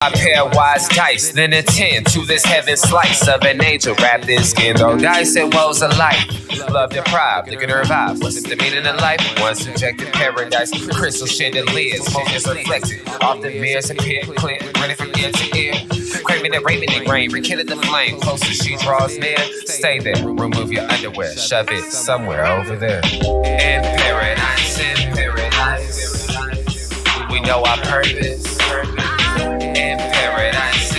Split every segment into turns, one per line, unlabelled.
I pair wise dice, then attend to this heaven slice of an angel wrapped in skin. Though dice and woes of life, love deprived, looking to revive. What's the meaning of life? One subjective paradise, crystal chandeliers, focus reflected off the mirrors appear clear, running from ear to ear. Craving and raving and rain, rekindle the flame. Closer she draws near, stay there. Remove your underwear, shove it somewhere over there. In paradise, we know our purpose. In paradise,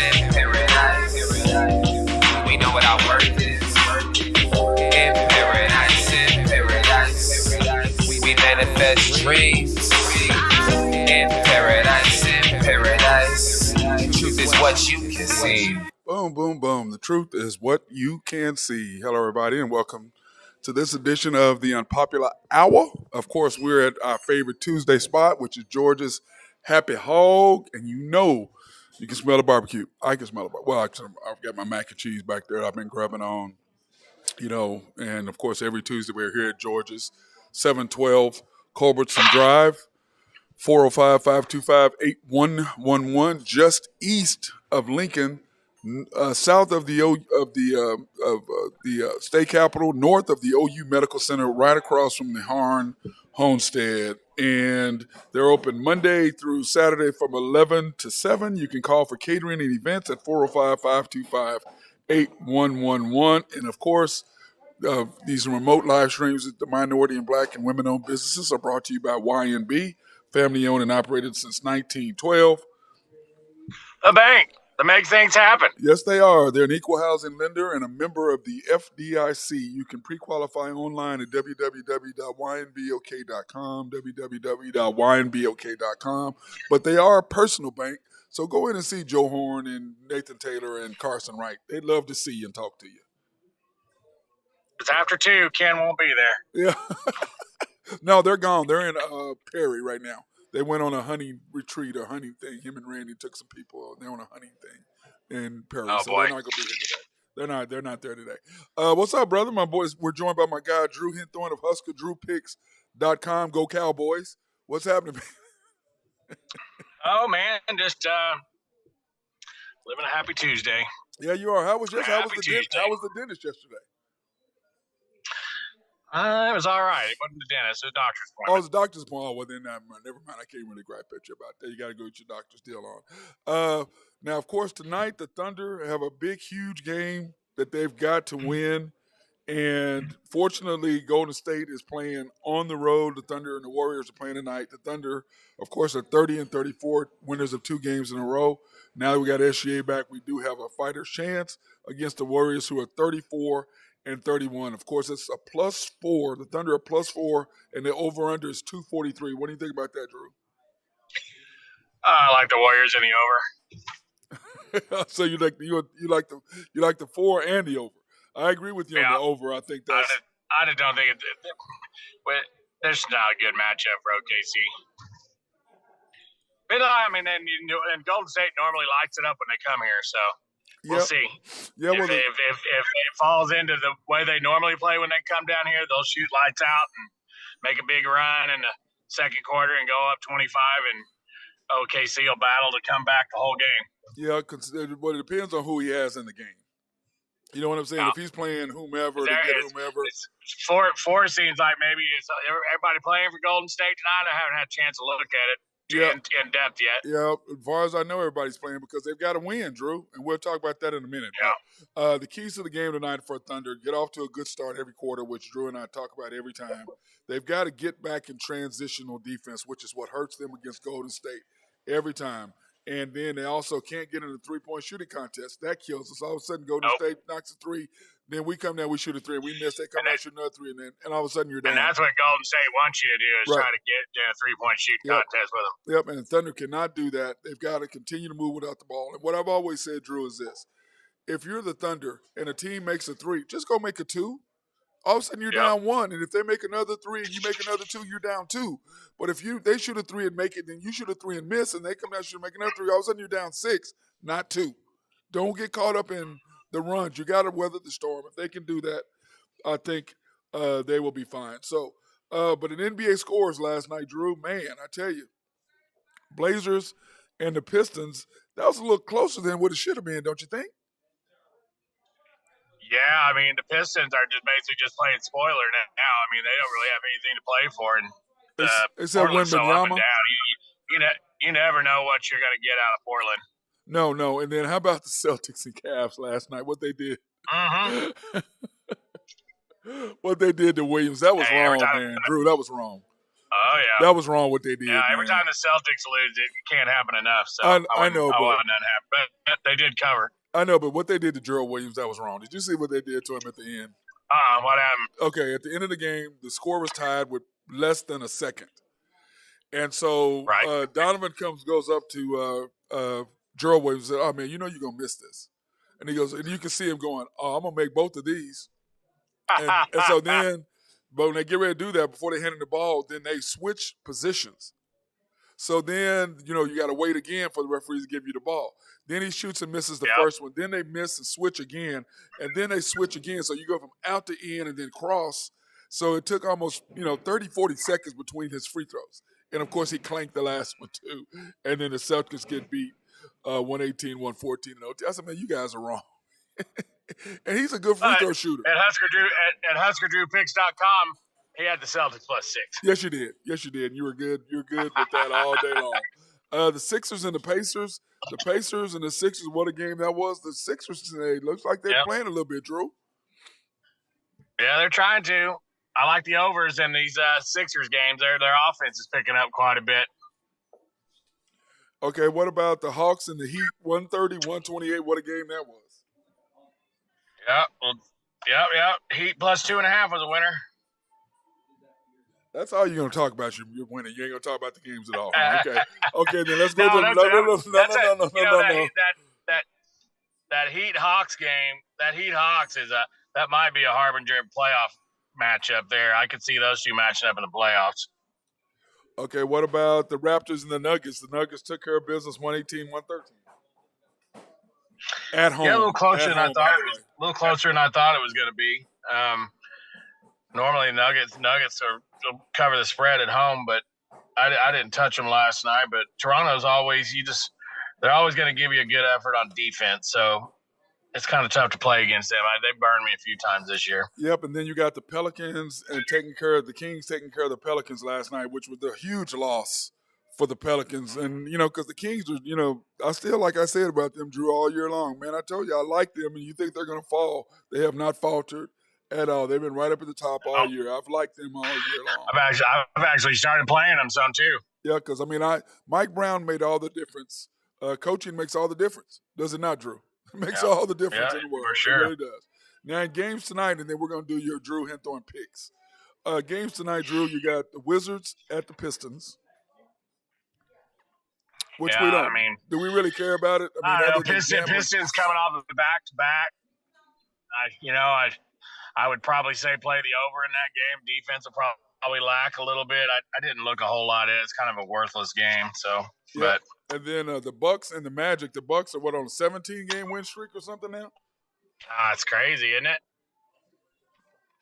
we know what our worth is. In paradise, we manifest dreams. In paradise, truth is what you can see.
Boom, boom, boom. The truth is what you can see. Hello, everybody, and welcome to this edition of the Unpopular Hour. Of course, we're at our favorite Tuesday spot, which is George's Happy Hog, and you can smell the barbecue. I can smell it. Well, I've got my mac and cheese back there I've been grubbing on, and of course, every Tuesday we're here at George's, 712 Culbertson Drive, 405-525-8111, just east of Lincoln, south of the state capitol, north of the OU Medical Center, right across from the Harn Homestead. And they're open Monday through Saturday from 11 to 7. You can call for catering and events at 405-525-8111. And, of course, these remote live streams at the minority and black and women-owned businesses are brought to you by YNB, family-owned and operated since 1912.
A bank that makes things happen.
Yes, they are. They're an equal housing lender and a member of the FDIC. You can pre-qualify online at www.ynbok.com, www.ynbok.com. But they are a personal bank, so go in and see Joe Horn and Nathan Taylor and Carson Wright. They'd love to see you and talk to you.
It's after 2. Ken won't be there.
Yeah. No, they're gone. They're in Perry right now. They went on a hunting retreat or hunting thing. Him and Randy took some people. They're on a hunting thing in Perry.
Oh,
so
boy.
They're not going to be here today. They're not there today. What's up, brother? My boys, we're joined by my guy, Drew Hinthorn of HuskerDrewPicks.com. Go Cowboys. What's happening?
Oh, man, just living a happy Tuesday.
Yeah, you are. How was the
Tuesday.
How was the dentist yesterday?
It was all right. It wasn't the dentist. It was a doctor's
Oh,
appointment.
it's a doctor's appointment. Well, then never mind. I can't really gripe at you about that. You got to go get your doctor's deal on. Now, of course, tonight the Thunder have a big, huge game that they've got to win. And fortunately, Golden State is playing on the road. The Thunder and the Warriors are playing tonight. The Thunder, of course, are 30 and 34, winners of 2 games in a row. Now that we got SGA back, we do have a fighter's chance against the Warriors, who are 34 and 31. Of course, it's a +4. The Thunder are +4, and the over/under is 243. What do you think about that, Drew?
I like the Warriors in the over.
So you like the 4 and the over. I agree with you on the over. I think that's.
I just don't think there's not a good matchup for OKC. But I mean, and Golden State normally lights it up when they come here, so. We'll see.
Yeah,
if it falls into the way they normally play when they come down here, they'll shoot lights out and make a big run in the second quarter and go up 25, and OKC will battle to come back the whole game.
Yeah, but it depends on who he has in the game. You know what I'm saying? If he's playing whomever, whomever.
Four seems like maybe it's everybody playing for Golden State tonight. I haven't had a chance to look at it. In depth yet.
Yeah, as far as I know, everybody's playing because they've got to win, Drew, and we'll talk about that in a minute.
Yeah.
The keys to the game tonight for Thunder: get off to a good start every quarter, which Drew and I talk about every time. They've got to get back in transitional defense, which is what hurts them against Golden State every time. And then they also can't get in the three-point shooting contest. That kills us. All of a sudden, Golden State knocks a 3. Then we come down, we shoot a 3. We miss. They come down, shoot another 3, and all of a sudden you're down.
And that's what Golden State wants you to do is try to get in a three-point shooting contest with them.
Yep, and the Thunder cannot do that. They've got to continue to move without the ball. And what I've always said, Drew, is this. If you're the Thunder and a team makes a 3, just go make a 2. All of a sudden you're down 1. And if they make another 3 and you make another 2, you're down 2. But if they shoot a 3 and make it, then you shoot a 3 and miss, and they come down and make another 3, all of a sudden you're down 6, not 2. Don't get caught up in the runs. You got to weather the storm. If they can do that, I think they will be fine. So, but in NBA scores last night, Drew, man, I tell you, Blazers and the Pistons, That was a little closer than what it should have been, don't you think?
Yeah, I mean the Pistons are just basically just playing spoiler now. I mean they don't really have anything to play for, and
It's that
Portland's so up and
Wembanyama.
down. You never know what you're going to get out of Portland.
No. And then how about the Celtics and Cavs last night? What they did?
Mm-hmm.
What they did to Williams? That was
Hey,
wrong, man. Drew, that was wrong.
Oh yeah.
That was wrong what they did.
Yeah, every
man.
time the Celtics lose, it can't happen enough. So
I know,
I wasn't unhappy, but they did cover.
I know, but what they did to Gerald Williams, that was wrong. Did you see what they did to him at the end?
What happened?
Okay, at the end of the game, the score was tied with less than a second. And so
Right.
Donovan goes up to Gerald Williams and said, "Oh, man, you know you're going to miss this." And he goes, and you can see him going, "Oh, I'm going to make both of these." And so then, but when they get ready to do that, before they hand him the ball, then they switch positions. So then, you got to wait again for the referees to give you the ball. Then he shoots and misses the first one. Then they miss and switch again. And then they switch again. So you go from out to in and then cross. So it took almost, 30, 40 seconds between his free throws. And, of course, he clanked the last one, too. And then the Celtics get beat 118, 114. I said, man, you guys are wrong. And he's a good free throw shooter.
At HuskerDrewPicks.com, he had the Celtics +6.
Yes, you did. And you were good. You're good with that all day long. The Sixers and the Pacers. The Pacers and the Sixers, what a game that was. The Sixers today looks like they're playing a little bit, Drew.
Yeah, they're trying to. I like the overs in these Sixers games. Their offense is picking up quite a bit.
Okay, what about the Hawks and the Heat? 130, 128. What a game that was.
Yeah. Heat +2.5 was a winner.
That's all you're going to talk about. You're winning. You ain't going to talk about the games at all. Okay. Okay, then let's go to no.
That Heat Hawks game. That Heat Hawks that might be a harbinger playoff matchup there. I could see those two matching up in the playoffs.
Okay, what about the Raptors and the Nuggets? The Nuggets took care of business 118, 113. At home.
Yeah, a little closer than I thought it was. A little closer than I thought it was going to be. Normally Nuggets will cover the spread at home, but I didn't touch them last night. But Toronto's always they're always going to give you a good effort on defense, so it's kind of tough to play against them. They burned me a few times this year.
Yep, and then you got the Pelicans and the Kings taking care of the Pelicans last night, which was a huge loss for the Pelicans. And, because the Kings are, I still, like I said about them, Drew, all year long. Man, I told you I like them, and you think they're going to fall. They have not faltered at all. They've been right up at the top all year. I've liked them all year long.
I've actually started playing them some too.
Yeah, because, Mike Brown made all the difference. Coaching makes all the difference. Does it not, Drew? It makes all the difference in the world.
For sure.
It really does. Now, in games tonight, and then we're going to do your Drew Henthorne picks. Games tonight, Drew, you got the Wizards at the Pistons. Which we don't. Do we really care about it?
Pistons coming off of the back-to-back. I would probably say play the over in that game. Defense will probably lack a little bit. I didn't look a whole lot at it. It's kind of a worthless game. So,
yeah. And then the Bucks and the Magic. The Bucks are on a 17-game win streak or something now?
It's crazy, isn't it?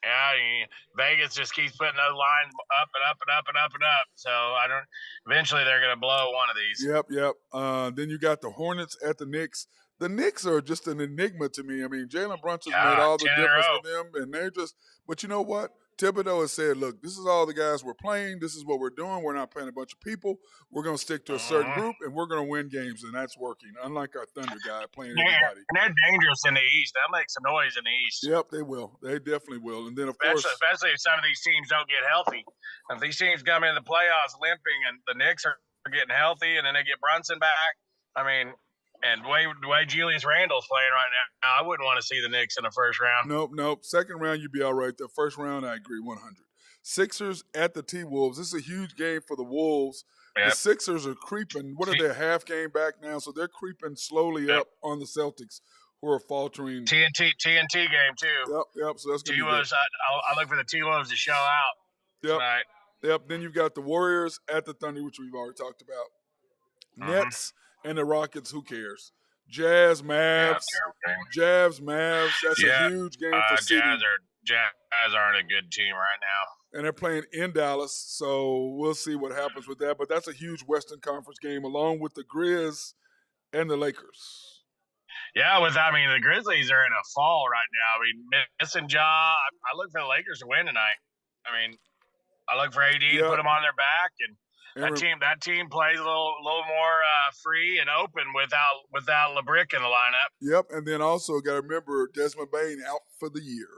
Yeah, Vegas just keeps putting those lines up and up and up and up and up. So eventually they're going to blow one of these.
Yep. Then you got the Hornets at the Knicks. The Knicks are just an enigma to me. Jalen Brunson's made all the difference with them, and they're just. But you know what? Thibodeau has said, look, this is all the guys we're playing. This is what we're doing. We're not playing a bunch of people. We're going to stick to a certain group, and we're going to win games, and that's working, unlike our Thunder guy playing everybody.
And they're dangerous in the East. They'll make some noise in the East.
Yep, they will. They definitely will. And then,
especially if some of these teams don't get healthy. If these teams come in the playoffs limping and the Knicks are getting healthy and then they get Brunson back, and the way Julius Randle's playing right now, I wouldn't want to see the Knicks in the first round.
Nope. Second round, you'd be all right. The first round, I agree 100. Sixers at the T-Wolves. This is a huge game for the Wolves. Yep. The Sixers are creeping. What are they, half game back now? So they're creeping slowly up on the Celtics, who are faltering.
TNT game, too.
Yep. So that's going to be good.
I look for the T-Wolves to show out tonight.
Yep. Then you've got the Warriors at the Thunder, which we've already talked about. Nets and the Rockets, who cares? Jazz, Mavs. That's a huge game for seeding.
Jazz aren't a good team right now.
And they're playing in Dallas, so we'll see what happens with that. But that's a huge Western Conference game, along with the Grizz and the Lakers.
Yeah, the Grizzlies are in a fall right now. I mean, missing Ja. I look for the Lakers to win tonight. I mean, I look for AD to put them on their back, and that team plays a little more free and open without LeBrick in the lineup.
Yep, and then also got to remember Desmond Bain out for the year,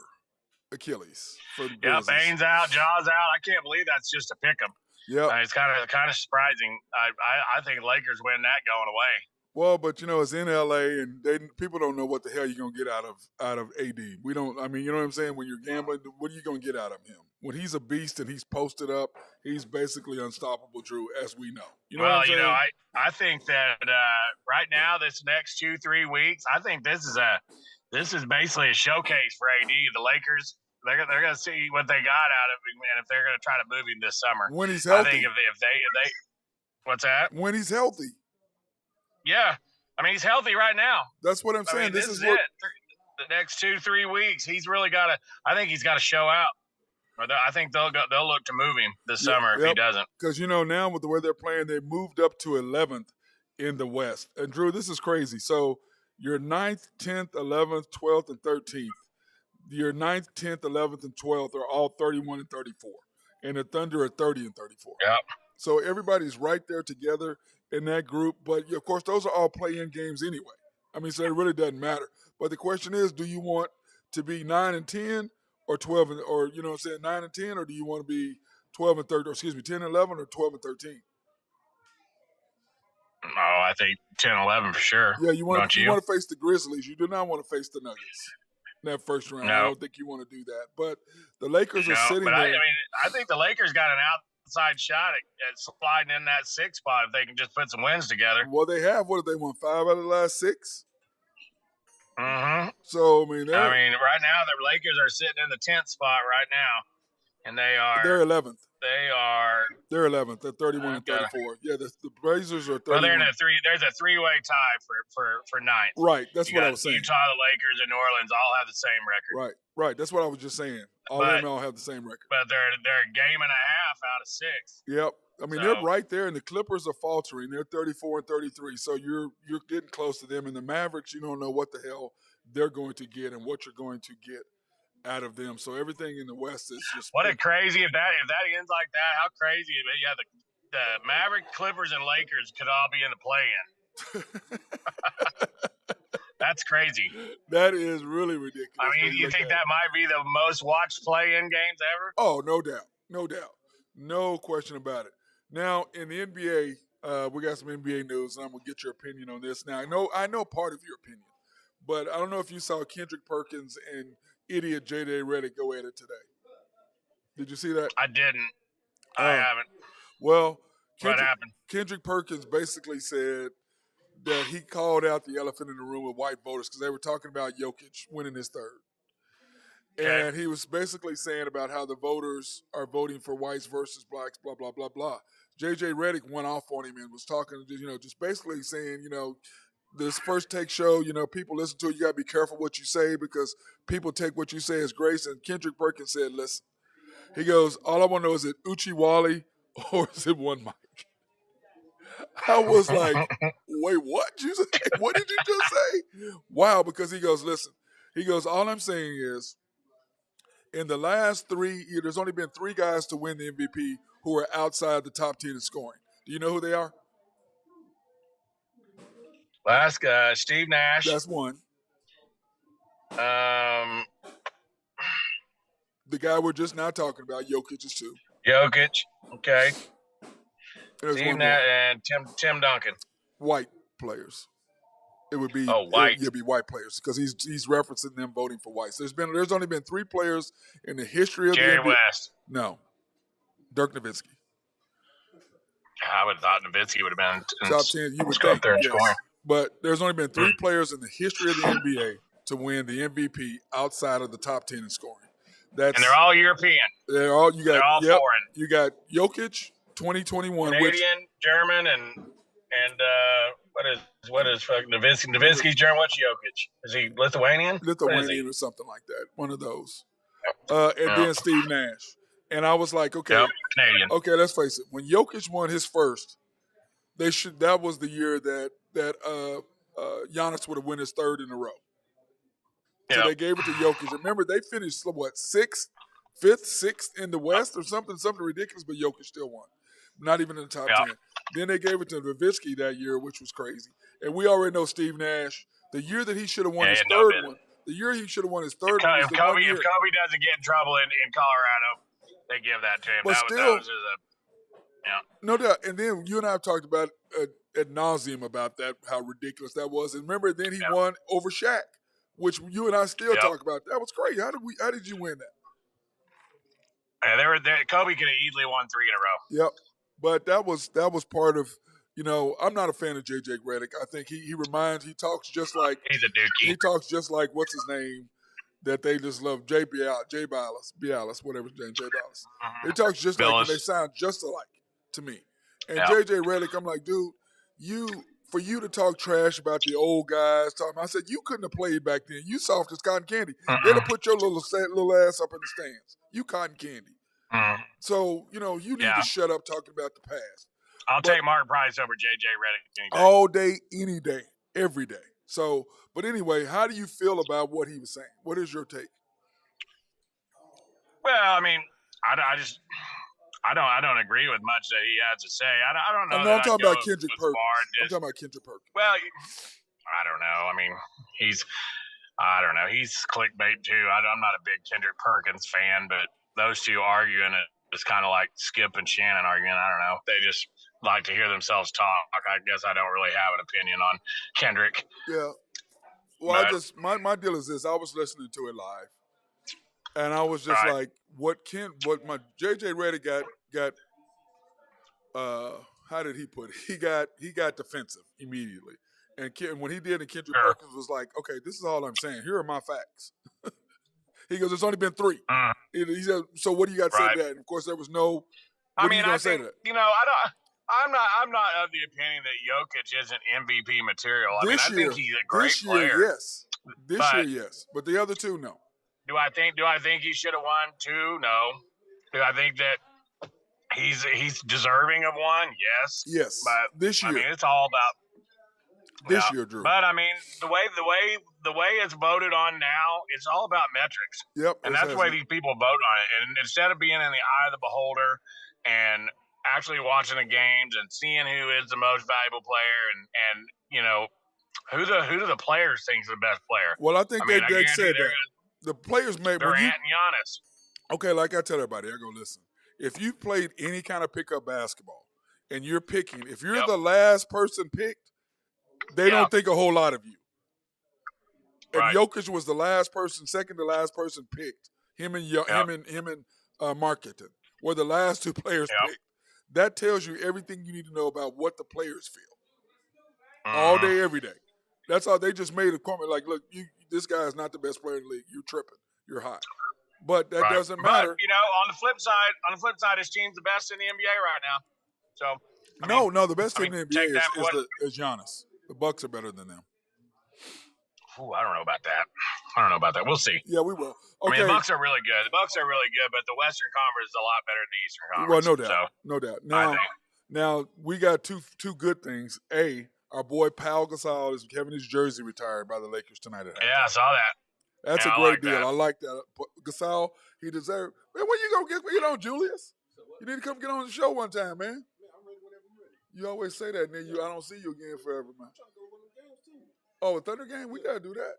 Achilles for the Grizzlies.
Yeah, Bain's out, Ja's out. I can't believe that's just a pick 'em.
Yeah,
it's kind of surprising. I think Lakers win that going away.
Well, but it's in LA, and people don't know what the hell you're gonna get out of AD. We don't. I mean, you know what I'm saying? When you're gambling, what are you gonna get out of him? When he's a beast and he's posted up, he's basically unstoppable, Drew, as we know. You know what I'm saying?
I think that right now, this next 2-3 weeks, I think this is basically a showcase for AD. The Lakers, they're gonna see what they got out of him, and if they're gonna try to move him this summer.
When he's healthy.
I think if they what's that?
When he's healthy.
Yeah, I mean he's healthy right now.
That's what I'm saying.
I mean, this is it. The next 2-3 weeks, he's really got to. I think he's got to show out. Or I think they'll look to move him this summer if he doesn't.
Because now with the way they're playing, they moved up to 11th in the West. And Drew, this is crazy. So your 9th, 10th, 11th, 12th, and 13th. Your 9th, 10th, 11th, and 12th are all 31 and 34, and the Thunder are 30 and 34.
Yep.
So everybody's right there together in that group. But, of course, those are all play-in games anyway. I mean, so it really doesn't matter. But the question is, do you want to be 9 and 10 or 12 and, or, 9 and 10, or do you want to be 12 and 13, or 10 and 11 or 12 and 13?
Oh, I think 10 and 11 for sure.
Yeah, you want to face the Grizzlies. You do not want to face the Nuggets in that first round.
No.
I don't think you want to do that. But the Lakers are sitting there.
I think the Lakers got an outside shot at sliding in that 6th spot if they can just put some wins together.
Well, they have. What did they won? 5 out of the last 6?
Mm-hmm.
So,
right now the Lakers are sitting in the 10th spot right now, and they're
11th. They're 11th. They're 31 and 34. Yeah, the Blazers are 31.
Well, they're in there's a 3-way tie for 9th.
Right, that's what I was saying.
Utah, the Lakers, and New Orleans all have the same record.
Right. That's what I was just saying. All of them all have the same record.
But they're a game and a half out of 6.
Yep. I mean, they're right there, and the Clippers are faltering. They're 34 and 33, so you're getting close to them. And the Mavericks, you don't know what the hell they're going to get and what you're going to get out of them. So everything in the West is just
crazy if that ends like that. How crazy! Yeah, the Maverick, Clippers, and Lakers could all be in the play-in. That's crazy.
That is really ridiculous.
I mean, you think that might be the most watched play-in games ever?
Oh, no doubt, no question about it. Now in the NBA, we got some NBA news, and I'm gonna get your opinion on this. Now I know part of your opinion, but I don't know if you saw Kendrick Perkins and idiot J.J. Redick go at it today. Did you see that?
I didn't. I haven't.
Well,
what happened?
Kendrick Perkins basically said that he called out the elephant in the room with white voters because they were talking about Jokic winning his third. Okay. And he was basically saying about how the voters are voting for whites versus blacks, blah, blah, blah, blah. J.J. Redick went off on him and was talking, just basically saying, this First Take show, people listen to it. You got to be careful what you say because people take what you say as grace. And Kendrick Perkins said, listen, he goes, all I want to know is it Uchi Wally or is it One Mike? I was like, wait, what? What did you just say? Wow, because he goes, listen, all I'm saying is in the last 3 years, there's only been 3 guys to win the MVP who are outside the top 10 in scoring. Do you know who they are?
Last guy, Steve Nash.
That's one.
The
guy we're just now talking about, Jokic, is 2.
Jokic, okay.
There's
Steve Nash and Tim Duncan.
White players. It would be
white.
It'd be white players because he's referencing them voting for whites. There's only been 3 players in the history of
Jerry
the NBA.
West.
No, Dirk Nowitzki.
I would have thought Nowitzki would have been
top 10. You would
go up there and score.
But there's only been 3 players in the history of the NBA to win the MVP outside of the top 10 in scoring.
And they're all European.
They're all
foreign.
You got Jokic, 2021,
Canadian, German, and what is Nowitzki? Nowitzki's German. What's Jokic? Is he Lithuanian?
Lithuanian or something like that. One of those. Then Steve Nash. And I was like, okay,
Canadian.
Okay, let's face it. When Jokic won his first, that was the year that that Giannis would have won his third in a row. So
Yep.
they gave it to Jokic. Remember, they finished what, fifth, sixth in the West or something ridiculous, but Jokic still won. Not even in the top 10. Then they gave it to Nowitzki that year, which was crazy. And we already know Steve Nash. The year that he should have won his third one. The year he should have won his third one was the 1 year.
If Kobe doesn't get in trouble in Colorado, they give that to him.
But
that was
no doubt. And then you and I have talked about ad nauseum about that, how ridiculous that was. And remember, then he won over Shaq, which you and I still talk about. That was crazy. How did you win that?
Yeah, Kobe could have easily won 3 in a row.
Yep. But that was part of, I'm not a fan of J.J. Redick. I think he talks just like
he's a dookie.
He talks just like what's his name that they just love, Jay Bialas, whatever his name, Jay Bialas. He talks just
Billis.
like, and they sound just alike to me. And J.J. Redick, I'm like, dude, for you to talk trash about the old guys, I said, you couldn't have played back then. You soft as cotton candy. They'd have put your little ass up in the stands. You cotton candy. So, you need to shut up talking about the past.
I'll take Mark Price over J.J. Redick any day.
All day, any day, every day. So, but anyway, how do you feel about what he was saying? What is your take?
Well, I mean, I don't agree with much that he has to say. I don't know.
I'm talking about Kendrick Perkins.
Well, I don't know. I mean, he's clickbait too. I'm not a big Kendrick Perkins fan, but those two arguing it's kind of like Skip and Shannon arguing. I don't know. They just like to hear themselves talk. I guess I don't really have an opinion on Kendrick.
Yeah. Well, my deal is this. I was listening to it live, and I was just like, what my J.J. Redick got. How did he put it? He got defensive immediately, and when he did, and Kendrick Perkins was like, okay, this is all I'm saying. Here are my facts. He goes, it's only been 3. He said, so what do you got to say to that? And of course, there was no.
I think I'm not of the opinion that Jokic isn't MVP material. I think he's a great player.
Yes. This year, yes. But the other 2, no.
Do I think he should have won 2? No. Do I think that he's deserving of 1? Yes.
Yes.
But
this year,
I mean, it's all about
this year, Drew.
But I mean, the way it's voted on now, it's all about metrics.
Yep.
And that's the way these people vote on it. And instead of being in the eye of the beholder and actually watching the games and seeing who is the most valuable player and who do the players think is the best player?
Well, I think they said that. The players made
Durant and Giannis.
Okay, like I tell everybody, I go, listen, if you've played any kind of pickup basketball and you're picking, if you're the last person picked, they don't think a whole lot of you. And Jokic was the last person, second to last person picked. Him and Marketing were the last 2 players picked. That tells you everything you need to know about what the players feel. All day, every day. That's all. They just made a comment like, look, this guy is not the best player in the league. You're tripping. You're hot. But that doesn't matter.
But, on the flip side, his team's the best in the NBA right now. So
no, the best team in the NBA is Giannis. The Bucks are better than them.
Ooh, I don't know about that. We'll see.
Yeah, we will.
I
Okay.
mean, the Bucks are really good. But the Western Conference is a lot better than the Eastern Conference.
Well, no doubt. Now we got two good things. A, our boy Pau Gasol is having his jersey retired by the Lakers tonight.
Yeah, I saw that.
That's a great deal. I like that. Gasol, he deserves. Man, when you gonna get Julius? You need to come get on the show one time, man. You always say that, and then I don't see you again forever, man. Oh, a Thunder game? We gotta do that.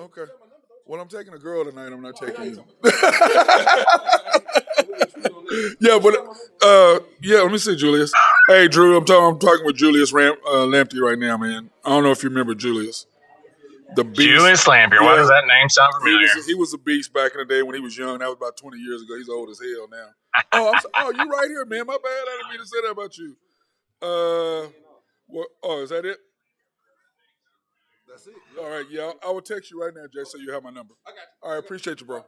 Okay. Well, I'm taking a girl tonight. I'm not taking you. Yeah, but let me see, Julius. Hey, Drew, I'm talking with Julius Lamptey right now, man. I don't know if you remember Julius. The beast.
Julius Lamptey. Yeah. Why does that name sound familiar?
He was a beast back in the day when he was young. That was about 20 years ago. He's old as hell now. You right here, man. My bad. I didn't mean to say that about you. Is that it? That's it. All right, yeah. I will text you right now, Jay, so you have my number. I got you. All right, appreciate you, bro.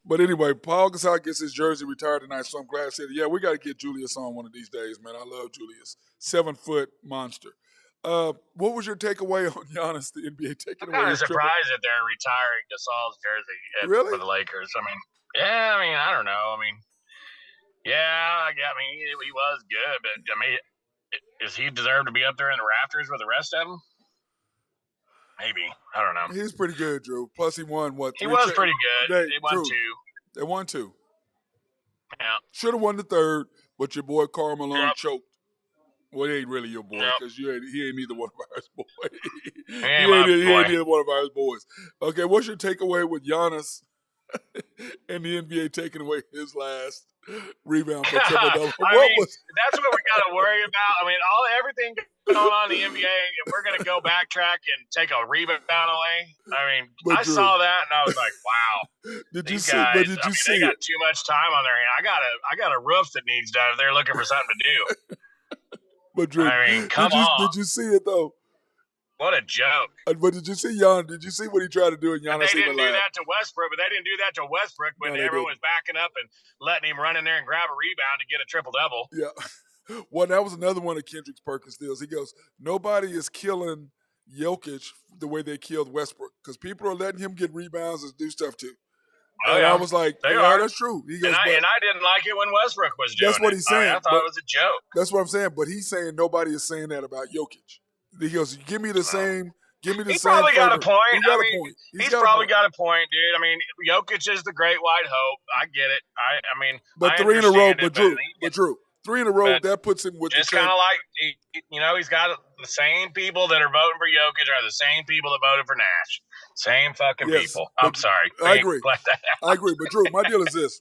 But anyway, Pau Gasol gets his jersey retired tonight, so I'm glad I said it. Yeah, we got to get Julius on one of these days, man. I love Julius. 7-foot monster. What was your takeaway on Giannis, the NBA taking away?
I'm kind of surprised that they're retiring Gasol's jersey for the Lakers. I don't know. He was good, but Does he deserve to be up there in the rafters with the rest of them? Maybe. I don't know.
He's pretty good, Drew. Plus, he won what?
He was pretty good. They won
Drew,
2.
They won 2.
Yeah.
Should have won the 3rd, but your boy Karl Malone choked. Well, he ain't really your boy because he ain't neither one of ours boys. he ain't neither one of ours boys. Okay, what's your takeaway with Giannis and the NBA taking away his last rebound for triple-double?
That's what we got to worry about. I mean, everything going on in the NBA, and we're going to go backtrack and take a rebound away. I mean, I saw that, and I was like, wow.
Did you see it?
They got too much time on their hand. I got a roof that needs done if they're looking for something to do.
But Drew,
I mean, come on.
Did you see it though?
What a joke!
But did you see Giannis? Did you see what he tried to do? And Giannis
they didn't do that to Westbrook, but they didn't do that to Westbrook when everyone was backing up and letting him run in there and grab a rebound to get a triple-double.
Yeah. Well, that was another one of Kendrick's Perkins deals. He goes, nobody is killing Jokic the way they killed Westbrook because people are letting him get rebounds and do stuff too. And I was like, that's true. He goes,
and I didn't like it when Westbrook was doing it.
That's what he's saying.
I thought it was a joke.
That's what I'm saying. But he's saying nobody is saying that about Jokic. He goes, give me the same. Give me the
he
same.
Probably got a point.
He's
probably got a point, dude. I mean, Jokic is the great white hope. I get it. I mean,
but 3 in a row. But Drew, 3 in a row. That puts him with
just kind of like he's got the same people that are voting for Jokic are the same people that voted for Nash. Same fucking people. I'm sorry.
I agree. I agree. But Drew, my deal is this: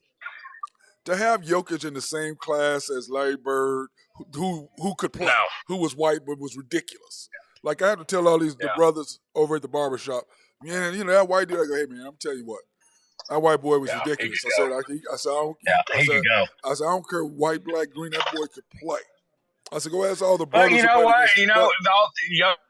to have Jokic in the same class as Larry Bird, who could play, who was white but was ridiculous. Like I have to tell all the brothers over at the barbershop, man, that white dude. I go, hey man, I'm telling you what, that white boy was ridiculous. I said, I don't care, white, black, green. That boy could play. I said, go ask all the brothers.
But you know what?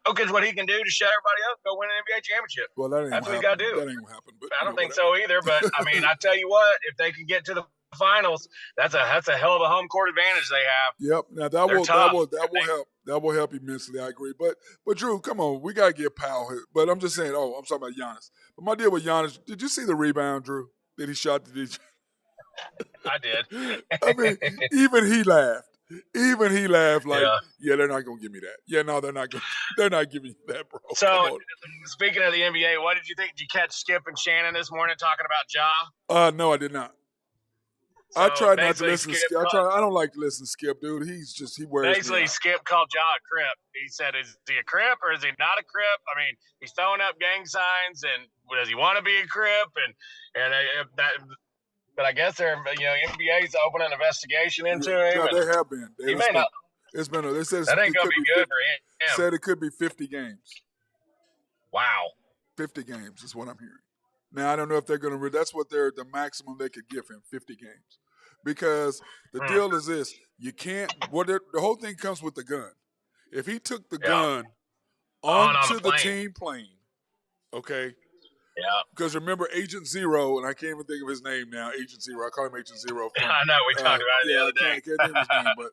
Jokic, what he can do to shut everybody up, go win an NBA championship.
Well, that's
what he got to do.
That ain't gonna happen. But
I don't think so either. But I mean, I tell you what, if they can get to the finals, that's a hell of a home court advantage they have.
Yep. Now that will help. That will help immensely. I agree. But Drew, come on, we gotta get Powell here. But I'm just saying. Oh, I'm talking about Giannis. But my deal with Giannis, did you see the rebound, Drew? That he shot the DJ?
I did.
I mean, even he laughed. Like, they're not gonna give me that. Yeah, no, they're not giving you that, bro.
So, speaking of the NBA, what did you think? Did you catch Skip and Shannon this morning talking about Ja?
No, I did not. So I tried not to listen to Skip. I don't like to listen to Skip, dude. He wears
basically
me out.
Skip called Ja a crip. He said, "Is he a crip or is he not a crip?" I mean, he's throwing up gang signs, and does he want to be a crip? But I guess NBA's opening an investigation into him.
No, they have been.
He may not.
It's been. They said
that ain't gonna be good for him.
Said it could be 50 games.
Wow.
50 games is what I'm hearing. Now I don't know if they're going to. That's what the maximum they could give him, 50 games, because the deal is this: you can't. The whole thing comes with the gun. If he took the gun onto the team plane, okay.
Yeah.
Because remember Agent Zero, and I can't even think of his name now. Agent Zero. I call him Agent Zero.
I know we talked about it the other day.
I can't think of his name,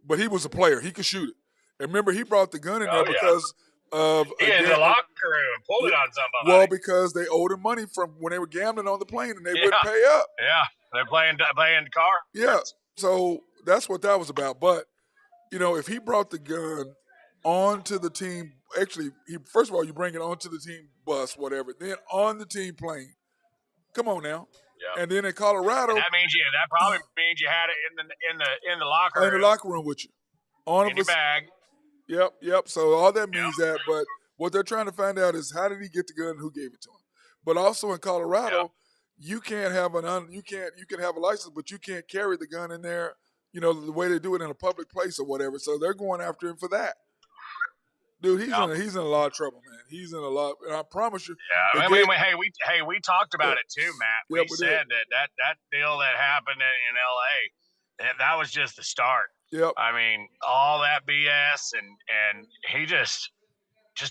but he was a player. He could shoot it. And remember, he brought the gun in there because of
in the locker room, pulled it on somebody.
Well, because they owed him money from when they were gambling on the plane, and they wouldn't pay up.
Yeah, they're playing car.
Yeah, so that's what that was about. But if he brought the gun onto the team. Actually, first of all, you bring it onto the team bus, whatever. Then on the team plane. Come on now.
Yeah.
And then in Colorado,
that probably means you had it in the locker room.
In the locker room with you,
in your bag.
Yep. So all that means that. But what they're trying to find out is how did he get the gun and who gave it to him. But also in Colorado, you can't have you can have a license, but you can't carry the gun in there. The way they do it in a public place or whatever. So they're going after him for that. Dude, he's in a lot of trouble, man. He's in a lot, and I promise you.
Yeah, we talked about it too, Matt. We said that deal that happened in L.A. that was just the start.
Yep.
I mean, all that BS, and he just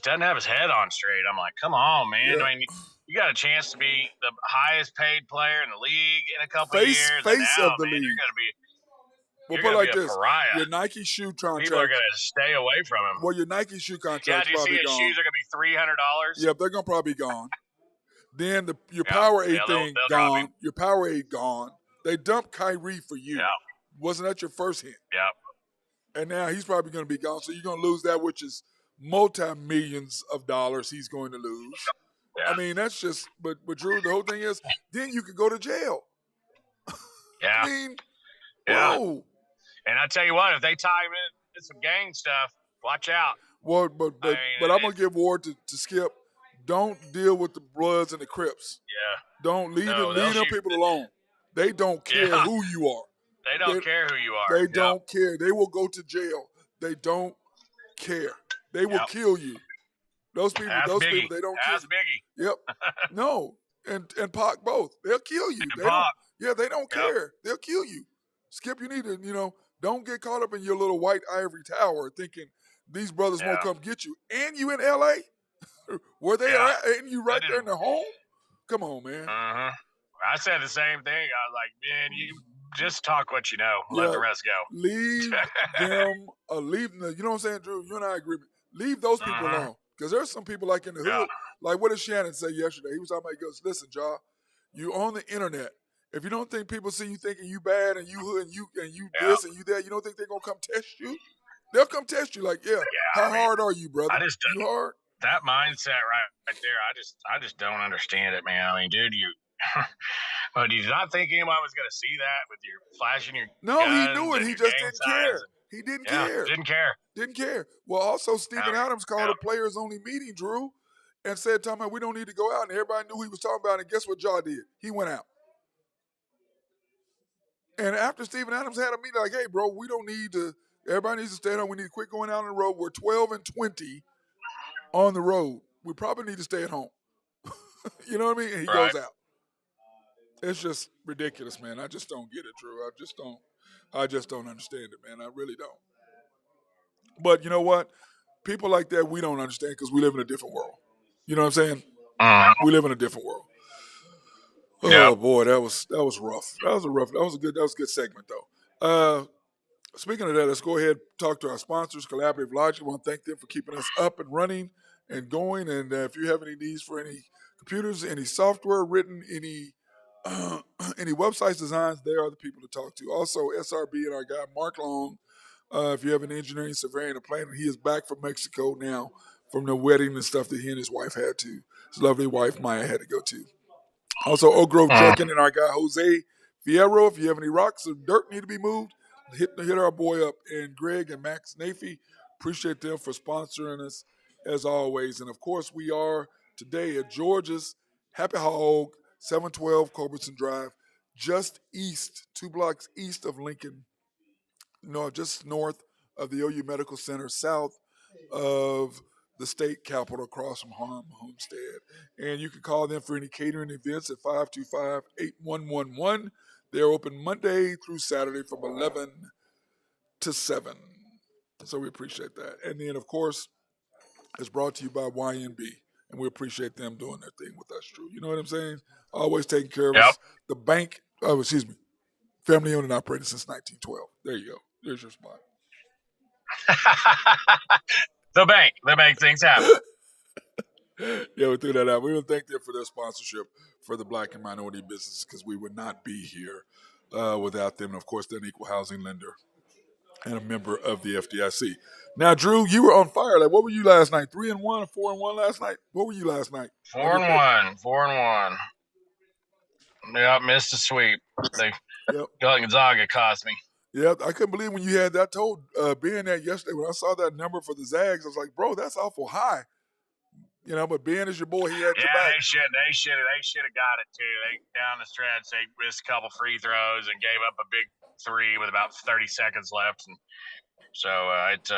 doesn't have his head on straight. I'm like, come on, man.
Yep.
I mean, you got a chance to be the highest paid player in the league in a couple of years.
Face of the league.
You're going to be.
We'll put it like this:
pariah.
your Nike shoe contract.
People are going to stay away from him.
Well, your Nike shoe contract.
Yeah, do you see his shoes are going to be $300?
Yep, they're going to probably be gone. Then your Powerade thing gone. Your Powerade gone. They dumped Kyrie for you.
Yeah.
Wasn't that your first hit?
Yeah.
and now he's probably going to be gone. So you're going to lose that, which is multi-millions of dollars he's going to lose.
Yeah.
I mean, that's just. But Drew, the whole thing is, then you could go to jail.
Yeah.
I mean,
Yeah.
whoa.
And I tell you what, if they tie him in some gang stuff, watch out.
Well, but
I mean,
I'm gonna give word to Skip. Don't deal with the Bloods and the Crips.
Yeah.
Don't leave
No,
them people alone. They don't care
Yeah.
who you are.
They don't care who you are.
They don't care. They will go to jail. They don't care. They will kill you. Those people,
Biggie.
They don't
Ask
care.
Biggie.
Yep. No. And Pac both. They'll kill you. They don't care. They'll kill you. Skip, you need to, don't get caught up in your little white ivory tower thinking these brothers won't come get you. And you in LA? Were they and you right there in their home? Come on, man.
Uh-huh. I said the same thing. I was like, man, you just talk what you know. Let the rest go.
Leave them. Leave them. You know what I'm saying, Drew? You and I agree. Leave those people alone. Because there's some people like in the hood. Like what did Shannon say yesterday? He was talking about, he goes, listen, Ja, you on the internet. If you don't think people see you thinking you bad and you hood and you this and you that, you don't think they're gonna come test you? They'll come test you. Like, how hard are you, brother? You hard?
That mindset right there, I just don't understand it, man. I mean, dude, but did you not think anyone was gonna see that with your flashing your
No, he knew it. He just didn't care. He didn't care.
Didn't care.
Well, also Stephen Adams called a players only meeting, Drew, and said, talking about we don't need to go out, and everybody knew he was talking about it. And guess what Ja did? He went out. And after Stephen Adams had a meeting, like, hey, bro, we don't need to, everybody needs to stay home. We need to quit going out on the road. We're 12 and 20 on the road. We probably need to stay at home. You know what I mean? And he goes out. It's just ridiculous, man. I just don't get it, Drew. I just don't understand it, man. I really don't. But you know what? People like that, we don't understand because we live in a different world. You know what I'm saying? We live in a different world. Oh boy, that was rough. That was a good segment though. Speaking of that, let's go ahead and talk to our sponsors, Collaborative Logic. I want to thank them for keeping us up and running and going. And if you have any needs for any computers, any software written, any websites designs, they are the people to talk to. Also, SRB and our guy Mark Long. If you have an engineering, surveying, or planning, he is back from Mexico now from the wedding and stuff that he and his wife had to. His lovely wife Maya had to go to. Also, Oak Grove Trucking and our guy Jose Fierro. If you have any rocks or dirt need to be moved, hit our boy up. And Greg and Max Nafee, appreciate them for sponsoring us as always. And of course, we are today at George's Happy Hog, 712 Culbertson Drive, just east, 2 blocks east of Lincoln. No, just north of the OU Medical Center, south of the state capitol across from Homestead. And you can call them for any catering events at 525-8111. They're open Monday through Saturday from 11 to 7. So we appreciate that. And then, of course, it's brought to you by YNB. And we appreciate them doing their thing with us, Drew. You know what I'm saying? Always taking care of us. The bank, family owned and operated since 1912. There you go. There's your spot.
The bank things happen.
Yeah, we threw that out. We want to thank them for their sponsorship for the Black and minority businesses because we would not be here without them. And, of course, they're an equal housing lender and a member of the FDIC. Now, Drew, you were on fire. Like, what were you last night? 3-1 or 4-1 last night? What were you last night?
4-1. Yeah, missed a sweep. Gonzaga cost me.
Yeah, I couldn't believe when you had that. I told Ben that yesterday when I saw that number for the Zags. I was like, bro, that's awful high. You know, but Ben is your boy. He had your back.
They should have got it too. They down the stretch, they missed a couple free throws and gave up a big three with about 30 seconds left, and so it's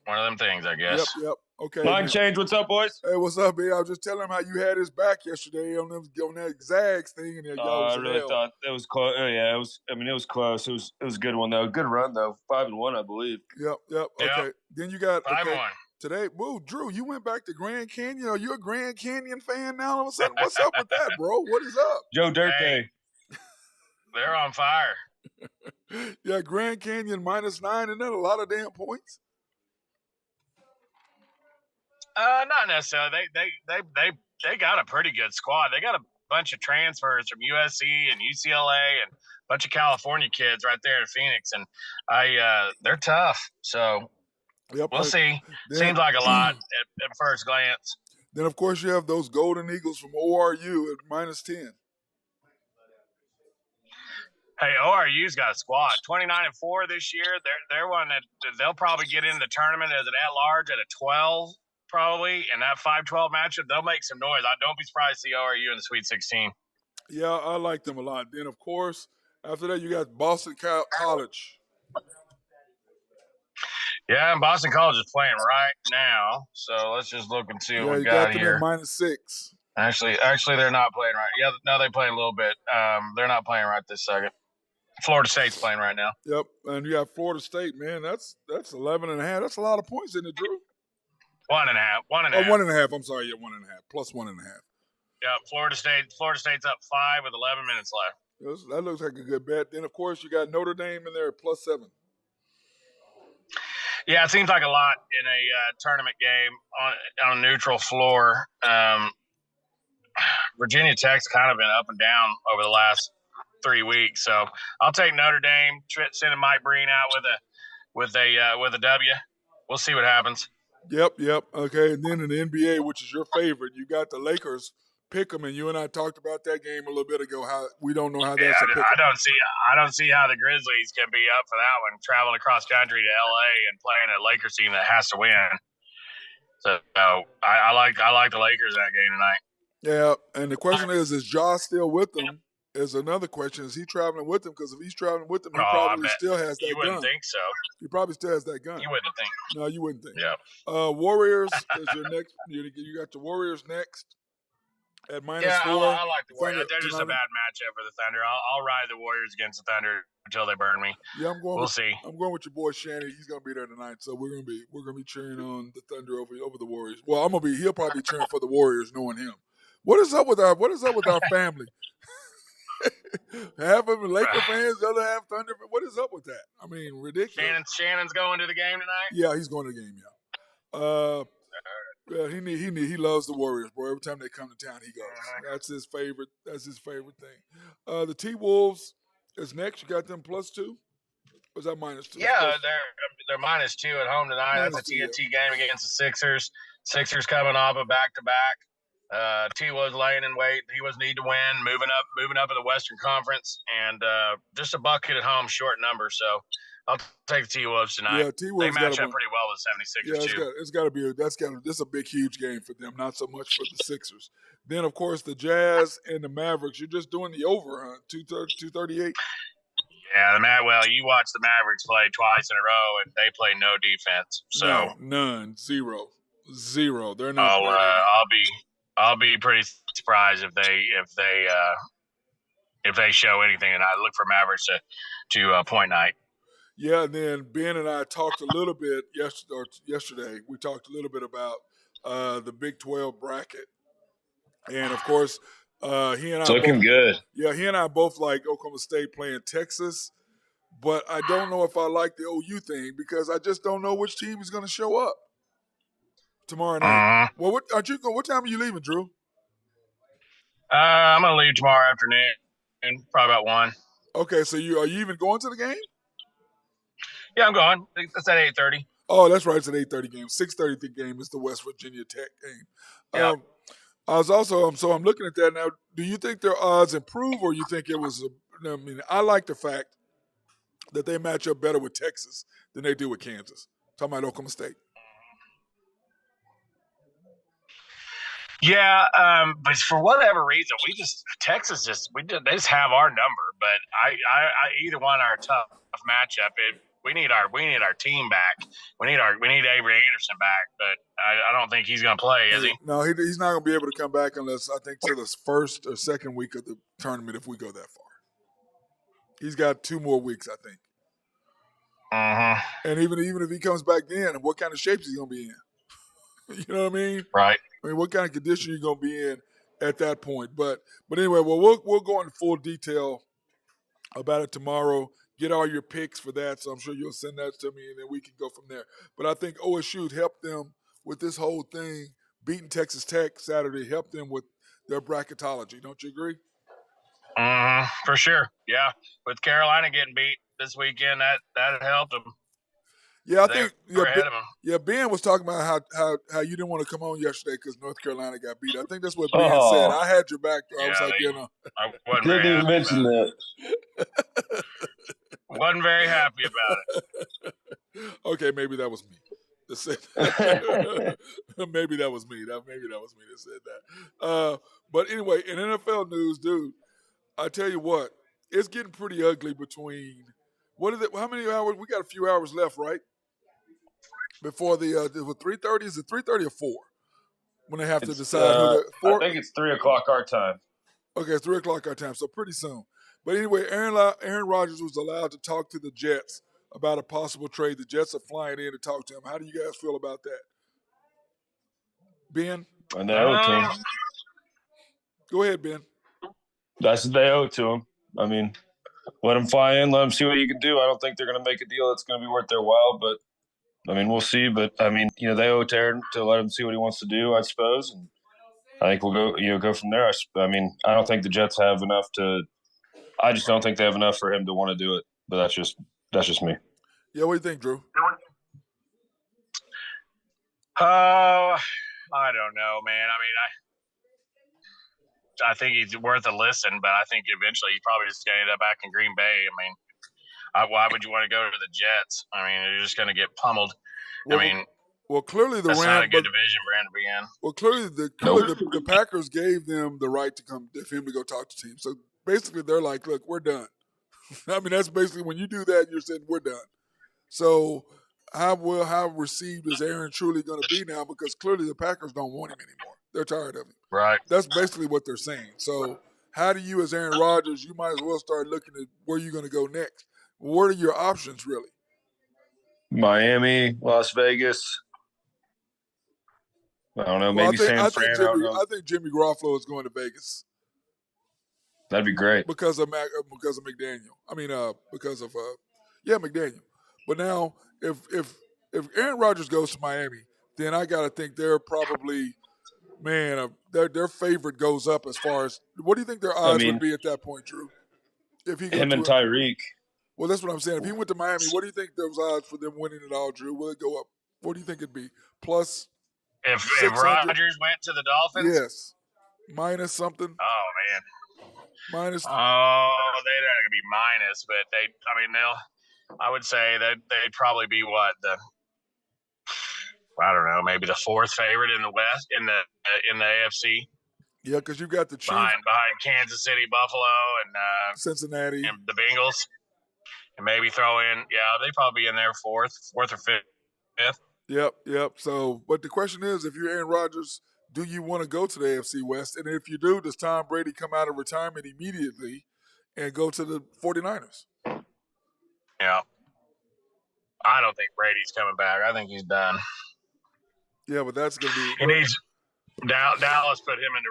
one of them things, I guess.
Yep. Okay.
Line change. What's up, boys?
Hey, what's up, man? I was just telling him how you had his back yesterday on that Zags thing, and
I really thought it was close. Oh, yeah, it was. I mean, it was close. It was a good one though. Good run though. 5-1, I believe.
Yep. Okay. Then you got
5-1.
Today, Drew, you went back to Grand Canyon. Are you a Grand Canyon fan now all of a sudden? What's up with that, bro? What is up?
Joe Dirt Day.
They're on fire.
Yeah, Grand Canyon -9, isn't that a lot of damn points?
Not necessarily. They got a pretty good squad. They got a bunch of transfers from USC and UCLA and a bunch of California kids right there in Phoenix, and they're tough. So we'll see. Seems like a lot at first glance.
Then, of course, you have those Golden Eagles from ORU at -10.
Hey, ORU's got a squad. 29-4 this year. They're one that they'll probably get into the tournament as an at-large at a 12, probably. And that 5-12 matchup, they'll make some noise. I don't be surprised to see ORU in the Sweet 16.
Yeah, I like them a lot. Then, of course, after that, you got Boston College.
Yeah, and Boston College is playing right now. So let's just look and see what we got here.
Them at -6.
Actually, they're not playing right. Yeah, no, they play a little bit. They're not playing right this second. Florida State's playing right now.
Yep, and you got Florida State, man. That's 11.5. That's a lot of points, isn't it, Drew?
1.5. 1.5.
1.5. I'm sorry, yeah, 1.5 plus 1.5.
Yeah, Florida State's up 5 with 11 minutes left.
That looks like a good bet. Then, of course, you got Notre Dame in there at +7.
Yeah, it seems like a lot in a tournament game on a neutral floor. Virginia Tech's kind of been up and down over the last 3 weeks, so I'll take Notre Dame. Sending Mike Breen out with a W. We'll see what happens.
Yep. Okay, and then in the NBA, which is your favorite, you got the Lakers. Pick them, and you and I talked about that game a little bit ago. How we don't know how that's a pick.
I don't see how the Grizzlies can be up for that one. Traveling across country to LA and playing a Lakers team that has to win. So I like the Lakers in that game tonight.
Yeah, and the question is Ja still with them? Is another question. Is he traveling with them? Because if he's traveling with them, he probably still has that gun.
You wouldn't think so.
He probably still has that gun.
You wouldn't think.
No, you wouldn't think.
Yeah.
Warriors is your next. You got the Warriors next at -4.
Yeah, I like the Warriors. They're just a bad matchup for the Thunder. I'll ride the Warriors against the Thunder until they burn me.
Yeah, we'll
see.
I'm going with your boy Shannon. He's gonna be there tonight, so we're gonna be cheering on the Thunder over the Warriors. Well, he'll probably be cheering for the Warriors, knowing him. What is up with our family? Half of them Laker fans, the other half Thunder. What is up with that? I mean, ridiculous.
Shannon's going to the game tonight.
Yeah, he's going to the game. Yeah. Yeah, he loves the Warriors, bro. Every time they come to town, he goes. That's his favorite. That's his favorite thing. The T-Wolves is next. You got them +2. Or is that -2?
Yeah, they're -2 at home tonight. That's a TNT game against the Sixers. Sixers coming off a back-to-back. T was laying in wait. He was need to win, moving up in the Western Conference, and just a bucket at home, short number. So I'll take the T-Wolves tonight.
Yeah, T-Wolves
they match up pretty well with the 76ers too.
It's got to be. This is a big, huge game for them. Not so much for the Sixers. Then, of course, the Jazz and the Mavericks. You're just doing the over, huh? 238.
Yeah, well, you watch the Mavericks play twice in a row, and they play no defense. So
no, none, zero. They're not.
I'll be pretty surprised if they show anything, and I look for Mavericks to point night.
Yeah, and then Ben and I talked a little bit yesterday. We talked a little bit about the Big 12 bracket, and of course, he and I.
It's looking good.
Yeah, he and I both like Oklahoma State playing Texas, but I don't know if I like the OU thing because I just don't know which team is going to show up tomorrow night. Well, what time are you leaving, Drew?
I'm gonna leave tomorrow afternoon, probably about 1.
Okay, so are you even going to the game?
Yeah, I'm going. It's at 8:30.
Oh, that's right. It's an 8:30 game. 6:30 the game is the West Virginia Tech game.
Yeah.
I was also I'm looking at that now. Do you think their odds improve, or you think it was? I like the fact that they match up better with Texas than they do with Kansas. Talking about Oklahoma State.
Yeah, but for whatever reason, Texas they just have our number. But I either one are a tough matchup. We need our team back. We need Avery Anderson back. But I don't think he's going to play, is he?
No, he's not going to be able to come back unless I think to the first or second week of the tournament if we go that far. He's got 2 more weeks, I think. And even if he comes back then, what kind of shape is he going to be in? You know what I mean?
Right.
I mean, what kind of condition are you going to be in at that point? But anyway, we'll go into full detail about it tomorrow. Get all your picks for that, so I'm sure you'll send that to me, and then we can go from there. But I think OSU helped them with this whole thing, beating Texas Tech Saturday, helped them with their bracketology. Don't you agree?
For sure. Yeah. With Carolina getting beat this weekend, that helped them.
Yeah, I
They
think
were ahead of them.
yeah. Ben was talking about how you didn't want to come on yesterday because North Carolina got beat. I think that's what Ben said.
Oh,
I had your back. I was
Yeah,
like,
I wasn't
didn't
very
even
happy
mention
about it.
that.
Wasn't very happy about it.
okay, maybe that was me that said maybe that was me. Maybe that was me that said that. But anyway, in NFL news, dude, I tell you what, it's getting pretty ugly between what is it? How many hours? We got a few hours left, right? Before the 3:30, is it 3:30 or 4? When they have to
It's
decide who the
I
4.
think it's 3:00 our time.
Okay, it's 3 o'clock our time, so pretty soon. But anyway, Aaron Rodgers was allowed to talk to the Jets about a possible trade. The Jets are flying in to talk to him. How do you guys feel about that? Ben?
And they owe it to him.
Go ahead, Ben.
That's what they owe it to him. I mean, let him fly in, let him see what he can do. I don't think they're going to make a deal that's going to be worth their while, but I mean, we'll see. But I mean, they owe it to Aaron to let him see what he wants to do, I suppose. And I think we'll go from there. I mean, I don't think the Jets have enough to. I just don't think they have enough for him to want to do it. But that's just me.
Yeah, what do you think, Drew?
I don't know, man. I mean, I think he's worth a listen, but I think eventually he's probably just going to end up back in Green Bay. I mean, why would you want to go to the Jets? I mean, you're just going to get pummeled.
Well,
I mean,
clearly the
that's
Rams,
not a good division for him to be in.
Well, clearly the Packers gave them the right to come for him to go talk to teams. So basically, they're like, "Look, we're done." I mean, that's basically when you do that, you're saying we're done. So how received is Aaron truly going to be now? Because clearly the Packers don't want him anymore. They're tired of him.
Right.
That's basically what they're saying. So how do you, as Aaron Rodgers, you might as well start looking at where you're going to go next. What are your options, really?
Miami, Las Vegas. I don't know. Maybe San Fran.
I think Jimmy Garoppolo is going to Vegas.
That'd be great
because of McDaniel. I mean, because of McDaniel. But now, if Aaron Rodgers goes to Miami, then I got to think they're probably their favorite goes up as far as what do you think their odds would be at that point, Drew? If he
him and Tyreek.
Well, that's what I'm saying. If he went to Miami, what do you think those odds for them winning it all, Drew? Will it go up? What do you think it'd be? Plus,
if Rodgers went to the Dolphins,
yes, minus something.
Oh man.
Minus.
Oh, they're not going to be minus, but I would say that they'd probably be I don't know, maybe the fourth favorite in the West, in the AFC.
Yeah, because you got the Chiefs.
Behind Kansas City, Buffalo, and
Cincinnati.
And the Bengals. And maybe throw in, they'd probably be in there fourth or fifth.
Yep. So, but the question is, if you're Aaron Rodgers, do you want to go to the AFC West? And if you do, does Tom Brady come out of retirement immediately and go to the 49ers?
Yeah. I don't think Brady's coming back. I think he's done.
Yeah, but that's going to be...
He needs... Dallas put him into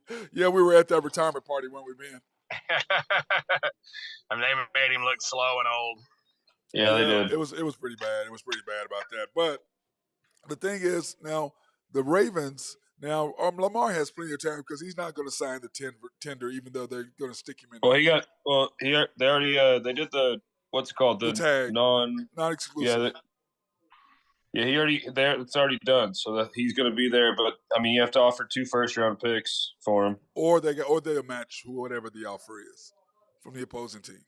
retirement.
Yeah, we were at that retirement party, weren't we, Ben?
And they made him look slow and old.
Yeah, they did.
It was pretty bad. It was pretty bad about that. But the thing is, now the Ravens. Now Lamar has plenty of time because he's not going to sign the tender, even though they're going to stick him in.
Well, they already they did the what's it called
the tag
non-exclusive. It's already done, so that he's going to be there. But I mean, you have to offer 2 first-round picks for him,
or they'll match whatever the offer is from the opposing team.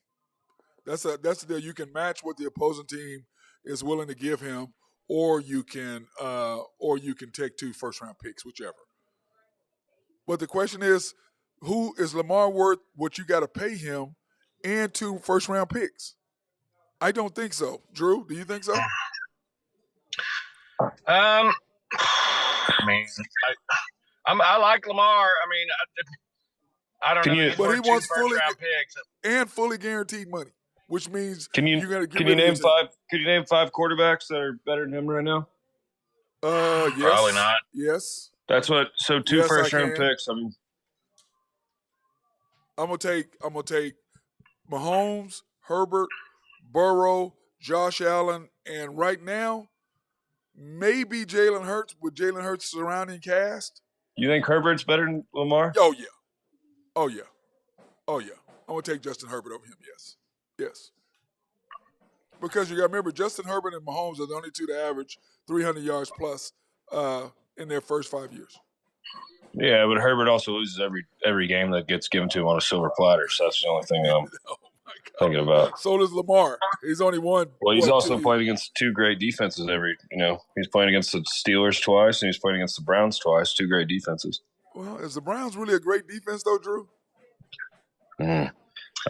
That's the deal. You can match what the opposing team is willing to give him, or you can take 2 first-round picks, whichever. But the question is, who is Lamar worth what you got to pay him and 2 first-round picks? I don't think so. Drew, do you think so?
I mean, I like Lamar. I mean, I don't know.
But he wants
first-round picks
and fully guaranteed money, which means
Can you name 5? Could you name 5 quarterbacks that are better than him right now?
Yes.
Probably not.
Yes.
That's what. So 2 first-round picks. I mean,
I'm gonna take Mahomes, Herbert, Burrow, Josh Allen, and right now, maybe Jalen Hurts with Jalen Hurts' surrounding cast.
You think Herbert's better than Lamar?
Oh yeah. Oh yeah. Oh yeah. I'm gonna take Justin Herbert over him. Yes. Yes. Because you got to remember, Justin Herbert and Mahomes are the only two to average 300 yards plus in their first 5 years.
Yeah, but Herbert also loses every game that gets given to him on a silver platter. So that's the only thing I'm thinking about.
So does Lamar. He's only won.
Well, he's also playing against two great defenses he's playing against the Steelers twice and he's playing against the Browns twice, two great defenses.
Well, is the Browns really a great defense though, Drew?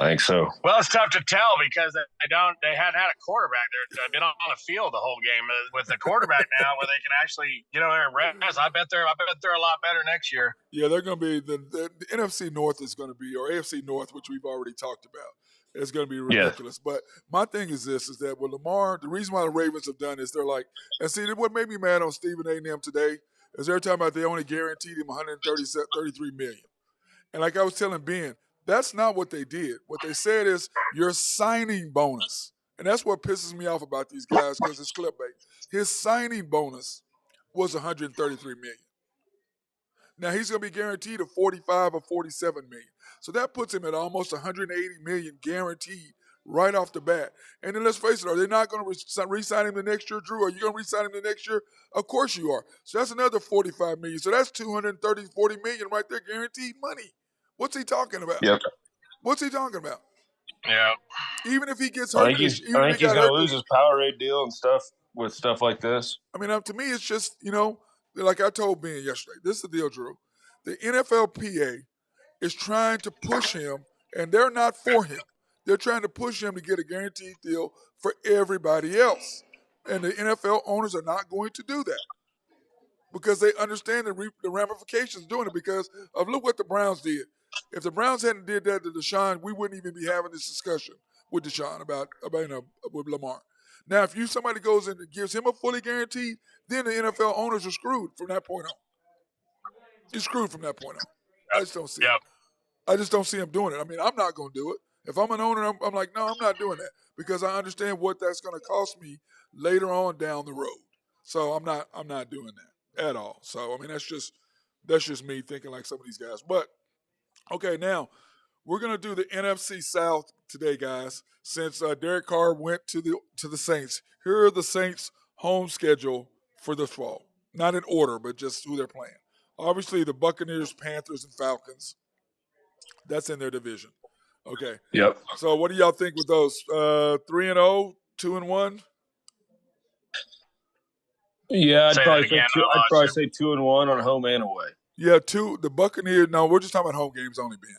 I think so.
Well, it's tough to tell because they hadn't had a quarterback. They've been on the field the whole game with the quarterback now, where they can actually get over there and rest. I bet they're a lot better next year.
Yeah, they're going to be the NFC North is going to be, or AFC North, which we've already talked about. It's going to be ridiculous. Yeah. But my thing is this: is that with Lamar, the reason why the Ravens have done is they're like, and see, what made me mad on Stephen A. and them today is they're talking about they only guaranteed him 133 million, and like I was telling Ben. That's not what they did. What they said is your signing bonus. And that's what pisses me off about these guys because it's clickbait. His signing bonus was $133 million. Now he's going to be guaranteed a 45 or 47 million. So that puts him at almost 180 million guaranteed right off the bat. And then let's face it, are they not going to re-sign him the next year, Drew? Are you going to re-sign him the next year? Of course you are. So that's another 45 million. So that's 40 million right there, guaranteed money. What's he talking about?
Yep.
What's he talking about?
Yeah.
Even if he gets hurt,
I think he's going to lose his Powerade deal and stuff with stuff like this.
I mean, to me, it's just, like I told Ben yesterday, this is the deal, Drew. The NFLPA is trying to push him, and they're not for him. They're trying to push him to get a guaranteed deal for everybody else. And the NFL owners are not going to do that because they understand the ramifications of doing it because of look what the Browns did. If the Browns hadn't did that to Deshaun, we wouldn't even be having this discussion with Deshaun about with Lamar. Now, if somebody goes in and gives him a fully guaranteed, then the NFL owners are screwed from that point on. You're screwed from that point on. I just don't see it. I just don't see him doing it. I mean, I'm not going to do it. If I'm an owner, I'm like, no, I'm not doing that because I understand what that's going to cost me later on down the road. So I'm not doing that at all. So I mean, that's just me thinking like some of these guys, but. Okay, now we're gonna do the NFC South today, guys. Since Derek Carr went to the Saints, here are the Saints' home schedule for this fall. Not in order, but just who they're playing. Obviously, the Buccaneers, Panthers, and Falcons. That's in their division. Okay.
Yep.
So, what do y'all think with those? 3-0, 2-1.
Yeah, I'd probably say 2-1 on home and away.
Yeah, the Buccaneers. No, we're just talking about home games only, Ben.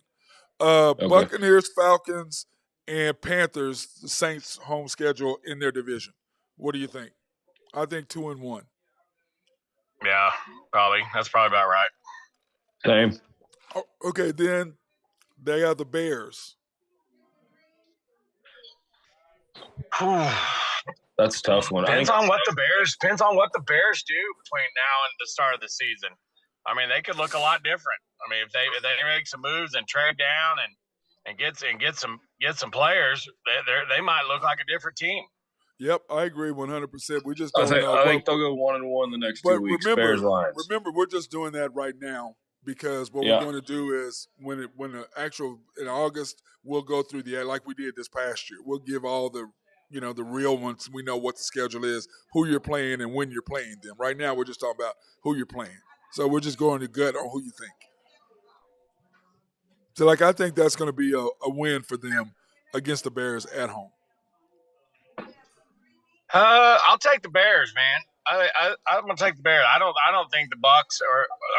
Okay. Buccaneers, Falcons, and Panthers, the Saints' home schedule in their division. What do you think? I think 2-1.
Yeah, probably. That's probably about right.
Same.
Okay, then they have the Bears.
That's a tough one.
Depends on what the Bears do between now and the start of the season. I mean, they could look a lot different. I mean, if they make some moves and trade down and get some players, they might look like a different team.
Yep, I agree 100%. We just don't know.
I think they'll go 1-1 the next 2 weeks. Bears Lions.
Remember, we're just doing that right now because what we're going to do is when the actual in August we'll go through like we did this past year. We'll give all the the real ones. We know what the schedule is, who you're playing, and when you're playing them. Right now, we're just talking about who you're playing. So we're just going to gut on who you think. So, I think that's going to be a win for them against the Bears at home.
I'll take the Bears, man. I'm going to take the Bears. I don't think the Bucs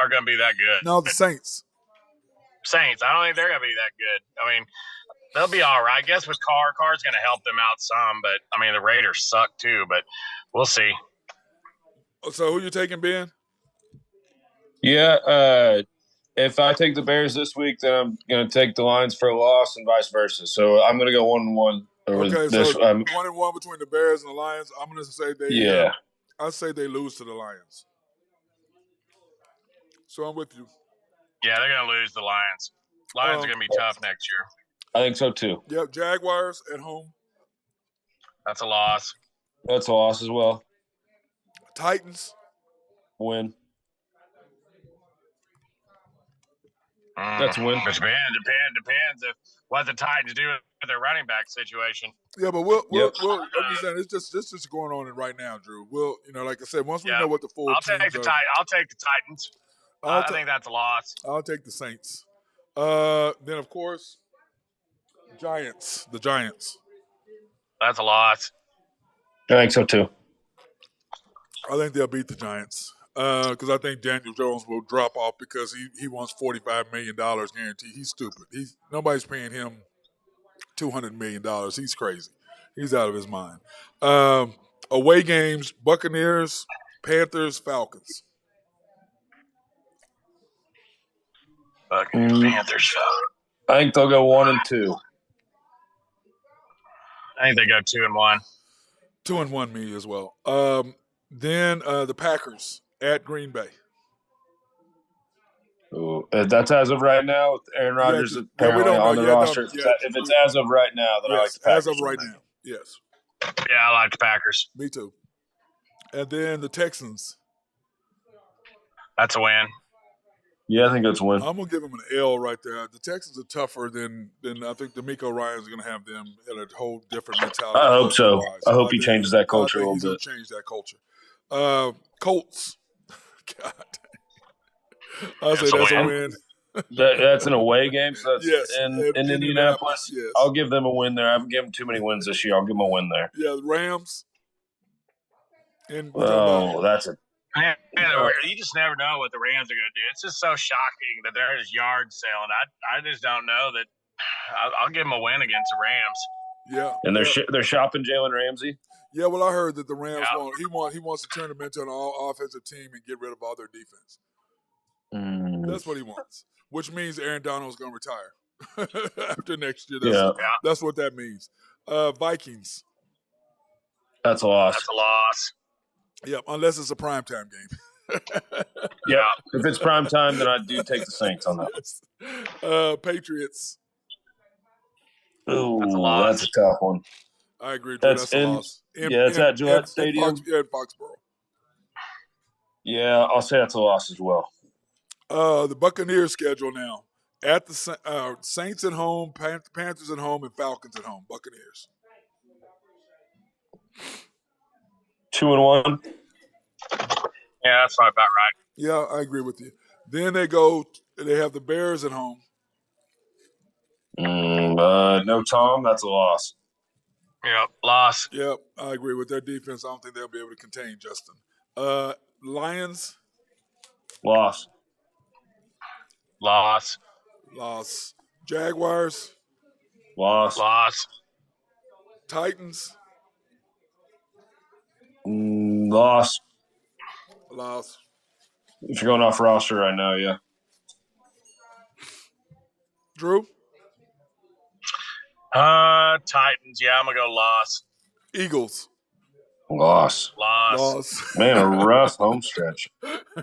are going to be that good.
No, the Saints.
Saints. I don't think they're going to be that good. I mean, they'll be all right. I guess with Carr's going to help them out some, but I mean the Raiders suck too. But we'll see.
So who you taking, Ben?
Yeah, if I take the Bears this week, then I'm going to take the Lions for a loss and vice versa. So I'm going to go 1-1.
Okay, so 1-1 between the Bears and the Lions. I'm going to say I say they lose to the Lions. So I'm with you.
Yeah, they're going to lose the Lions. Lions are going to be tough next year.
I think so too.
Yep, Jaguars at home.
That's a loss.
That's a loss as well.
Titans.
Win. That's a win.
Depends if what the Titans do with their running back situation.
Yeah, but I'm just saying, it's just going on right now, Drew. Like I said, once we know what the full teams are.
I'll take the Titans. I think that's a loss.
I'll take the Saints. Then, of course, Giants. The Giants.
That's a loss.
I think so too.
I think they'll beat the Giants because I think Daniel Jones will drop off because he wants $45 million guaranteed. He's stupid. Nobody's paying him $200 million. He's crazy. He's out of his mind. Away games: Buccaneers, Panthers, Falcons.
Panthers.
I think they'll go 1-2.
I think they go 2-1.
2-1 me as well. Then the Packers at Green Bay.
Ooh, that's as of right now. Aaron Rodgers apparently on the roster. If it's as of right now, then I like the Packers.
As of right now, yes.
Yeah, I like the Packers.
Me too. And then the Texans.
That's a win.
Yeah, I think that's a win.
I'm gonna give them an L right there. The Texans are tougher than I think D'Amico Ryan's gonna have them at a whole different mentality.
I hope so. I hope he changes that culture a little bit.
He's gonna change that culture. Colts. God. I'll say that's a win.
That's an away game, so that's
yes,
in Indianapolis.
Yes.
I'll give them a win there. I haven't given them too many wins this year. I'll give them a win there.
Yeah, the Rams.
That's a.
Man, you just never know what the Rams are going to do. It's just so shocking that they're just yard selling. I just don't know that. I'll give them a win against the Rams.
Yeah,
and they're shopping Jalen Ramsey.
Yeah, well, I heard that the Rams he wants to turn them into an all-offensive team and get rid of all their defense. That's what he wants, which means Aaron Donald's going to retire after next year. That's what that means. Vikings.
That's a loss.
That's a loss.
Yep, unless it's a primetime game.
Yeah, if it's primetime, then I do take the Saints on that.
Yes. Patriots.
Ooh, that's a tough one.
I agree. That's a loss.
It's at Gillette Stadium.
In Foxborough.
Yeah, I'll say that's a loss as well.
The Buccaneers schedule now. At the Saints at home, Panthers at home, and Falcons at home. Buccaneers.
2-1.
Yeah, that's about right.
Yeah, I agree with you. Then they have the Bears at home.
No Tom, that's a loss.
Yep, loss.
Yep, I agree with their defense. I don't think they'll be able to contain Justin. Lions.
Loss.
Jaguars.
Loss.
Titans.
Loss. If you're going off roster right now, yeah.
Drew?
Titans. Yeah, I'm going to go loss.
Eagles.
Loss. Man, a rough home stretch.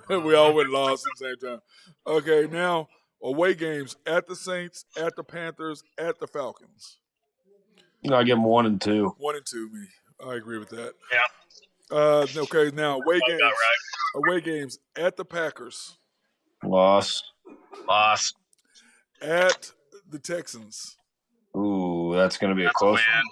We all went loss at the same time. Okay, now away games at the Saints, at the Panthers, at the Falcons.
I give them 1 and 2.
1 and 2, me. I agree with that.
Yeah.
Okay, now away games.
Right.
Away games at the Packers.
Loss.
At the Texans.
Ooh, that's going to be a close one.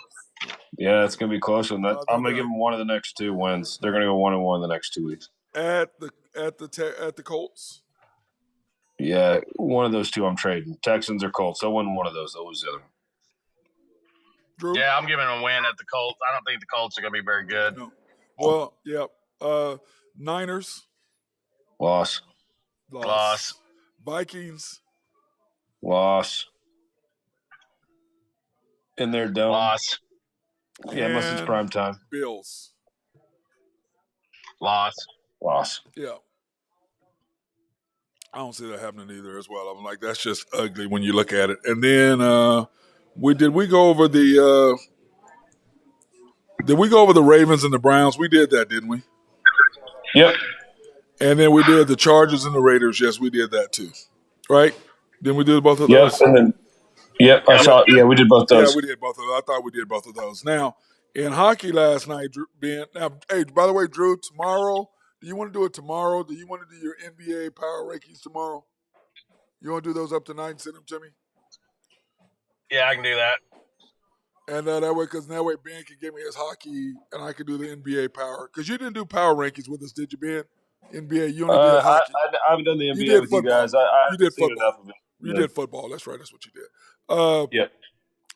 Yeah, it's going to be close one. I'm going to give them one of the next 2 wins. They're going to go 1-1 the next 2 weeks.
At the Colts.
Yeah, one of those 2 I'm trading. Texans or Colts. They'll win one of those. They'll lose the other one.
Drew?
Yeah, I'm giving them a win at the Colts. I don't think the Colts are going to be very good.
No. Well, yeah. Niners.
Loss.
Vikings.
Loss. In their dome.
Loss.
Yeah, unless it's prime time.
Bills.
Loss.
Yeah. I don't see that happening either as well. I'm like, that's just ugly when you look at it. And then did we go over the Ravens and the Browns? We did that, didn't we?
Yep.
And then we did the Chargers and the Raiders. Yes, we did that too. Right? Didn't we do both of those?
Yep. And then I saw. Yeah, we did both those.
Yeah, we did both of those. I thought we did both of those. Now, in hockey last night, Ben. Now, hey, by the way, Drew, tomorrow. Do you want to do it tomorrow? Do you want to do your NBA power rankings tomorrow? You want to do those up tonight and send them to me?
Yeah, I can do that.
And that way, because that way Ben can give me his hockey, and I can do the NBA power. Because you didn't do power rankings with us, did you, Ben? NBA, you only did hockey.
I haven't done the
You
NBA
did
with you
football.
guys. I
You
haven't
did
seen
football.
enough of it.
You
Yeah.
did football. That's right. That's what you did.
Yeah.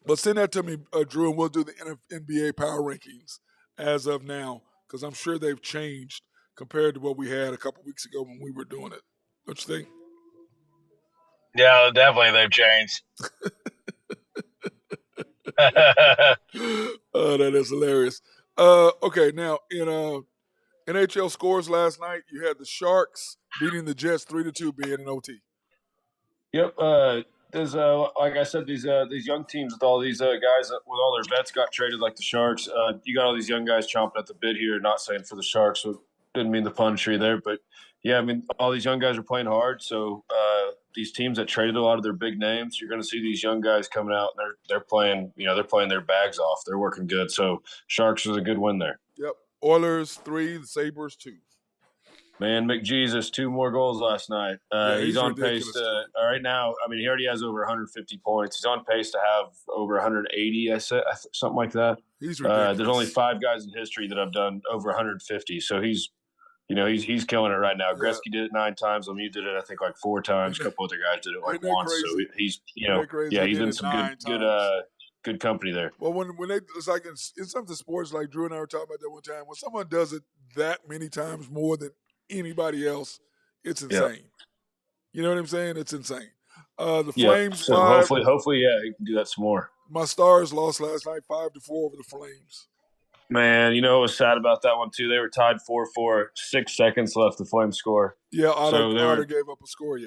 But send that to me, Drew, and we'll do the NBA power rankings as of now, because I'm sure they've changed compared to what we had a couple weeks ago when we were doing it. Don't you think?
Yeah, definitely they've changed.
Oh, that is hilarious. Okay, now in NHL scores last night, you had the Sharks beating the Jets 3-2, being in OT.
Yep. There's like I said, these young teams with all these guys with all their vets got traded like the Sharks. You got all these young guys chomping at the bit here. Not saying for the Sharks, so didn't mean the punditry there, but yeah, I mean all these young guys are playing hard. So these teams that traded a lot of their big names, you're going to see these young guys coming out and they're playing. They're playing their bags off. They're working good. So Sharks was a good win there.
Yep. Oilers 3, the Sabres 2.
Man, McJesus, 2 more goals last night.
Yeah,
he's on pace
ridiculous,
to right now. I mean, he already has over 150 points. He's on pace to have over 180. I said something like that.
He's ridiculous.
There's only 5 guys in history that have done over 150. So he's killing it right now.
Yeah.
Gretzky did it 9 times. Lemieux did it, I think, like 4 times. A couple other guys did it like once.
Crazy?
So he's
He
he's
did
in
it
some
9
good company there.
Well, when they, it's like in some of the sports, like Drew and I were talking about that one time, when someone does it that many times more than anybody else, it's insane. You know what I'm saying? It's insane. The Flames
so
5.
hopefully, he can do that some more.
My Stars lost last night 5-4 over the Flames.
Man, you know what was sad about that one too? They were tied 4-4, 6 seconds left. The Flames score.
Yeah, Otter gave up a score.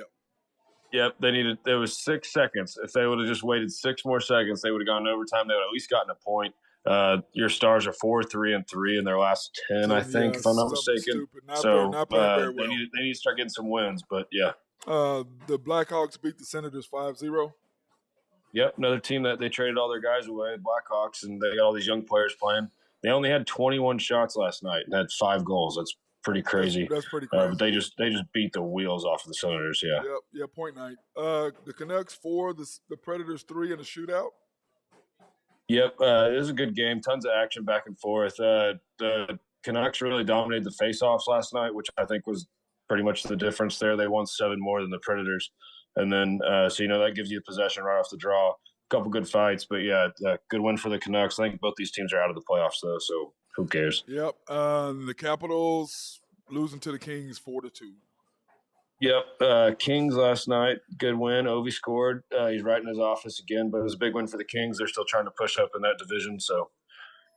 Yep, there was 6 seconds. If they would have just waited 6 more seconds, they would have gone overtime. They would have at least gotten a point. Your Stars are 4-3-3 in their last 10, I think, if I'm not mistaken.
Stupid. Not playing very well.
They need to start getting some wins, but yeah.
The Blackhawks beat the Senators 5-0.
Yep, another team that they traded all their guys away, Blackhawks, and they got all these young players playing. They only had 21 shots last night and had 5 goals. That's pretty crazy.
That's pretty crazy.
But they just beat the wheels off of the Senators. Yeah.
Yep. Point night. The Canucks 4, the Predators 3 in a shootout.
Yep. It was a good game. Tons of action back and forth. The Canucks really dominated the faceoffs last night, which I think was pretty much the difference there. They won 7 more than the Predators, and then so that gives you possession right off the draw. Couple good fights, but yeah, good win for the Canucks. I think both these teams are out of the playoffs though, so who cares?
Yep. The Capitals losing to the Kings 4-2.
Yep. Kings last night, good win. Ovi scored. He's right in his office again, but it was a big win for the Kings. They're still trying to push up in that division, so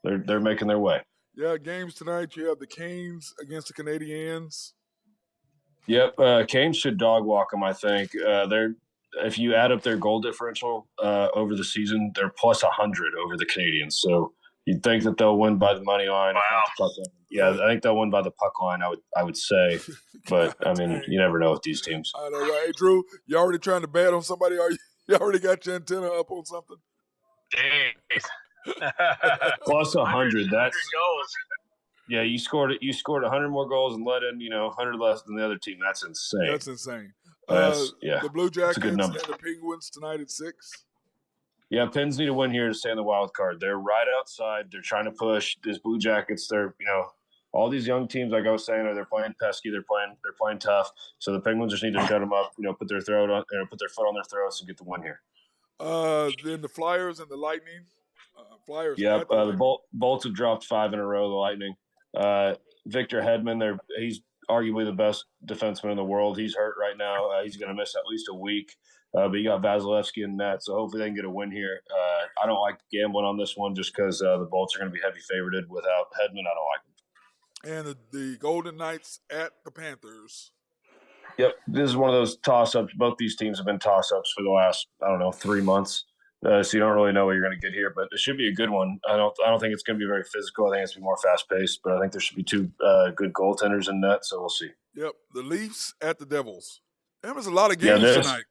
they're making their way.
Yeah, games tonight. You have the Canes against the Canadiens.
Yep. Canes should dog walk them, I think. If you add up their goal differential over the season, they're plus 100 over the Canadians. So you'd think that they'll win by the money line.
Wow.
Yeah, I think they'll win by the puck line. I would say, but I mean, you never know with these teams.
I know, right? Hey, Drew, you already trying to bet on somebody? Are you already got your antenna up on something?
Jeez.
Plus 100. That's
goals.
Yeah, you scored 100 more goals and let in 100 less than the other team. That's insane.
That's insane.
Yeah,
the Blue Jackets
and
the Penguins tonight at 6.
Yeah, Pens need to win here to stay in the wild card. They're right outside. They're trying to push. These Blue Jackets, they're all these young teams, like I was saying, they're playing pesky. They're playing tough. So the Penguins just need to shut them up. Put their foot on their throats and get the win here.
Then the Flyers and the Lightning. Flyers.
Yep. The Bolts have dropped 5 in a row. The Lightning. Victor Hedman, he's arguably the best defenseman in the world. He's hurt right now. He's going to miss at least a week. But you got Vasilevsky in net, so hopefully they can get a win here. I don't like gambling on this one just because the Bolts are going to be heavy favorited. Without Hedman, I don't like them.
And the Golden Knights at the Panthers.
Yep, this is one of those toss-ups. Both these teams have been toss-ups for the last 3 months. So you don't really know what you're going to get here, but it should be a good one. I don't think it's going to be very physical. I think it's going to be more fast-paced, but I think there should be 2 good goaltenders in net, so we'll see.
Yep, the Leafs at the Devils. There's a lot of games tonight.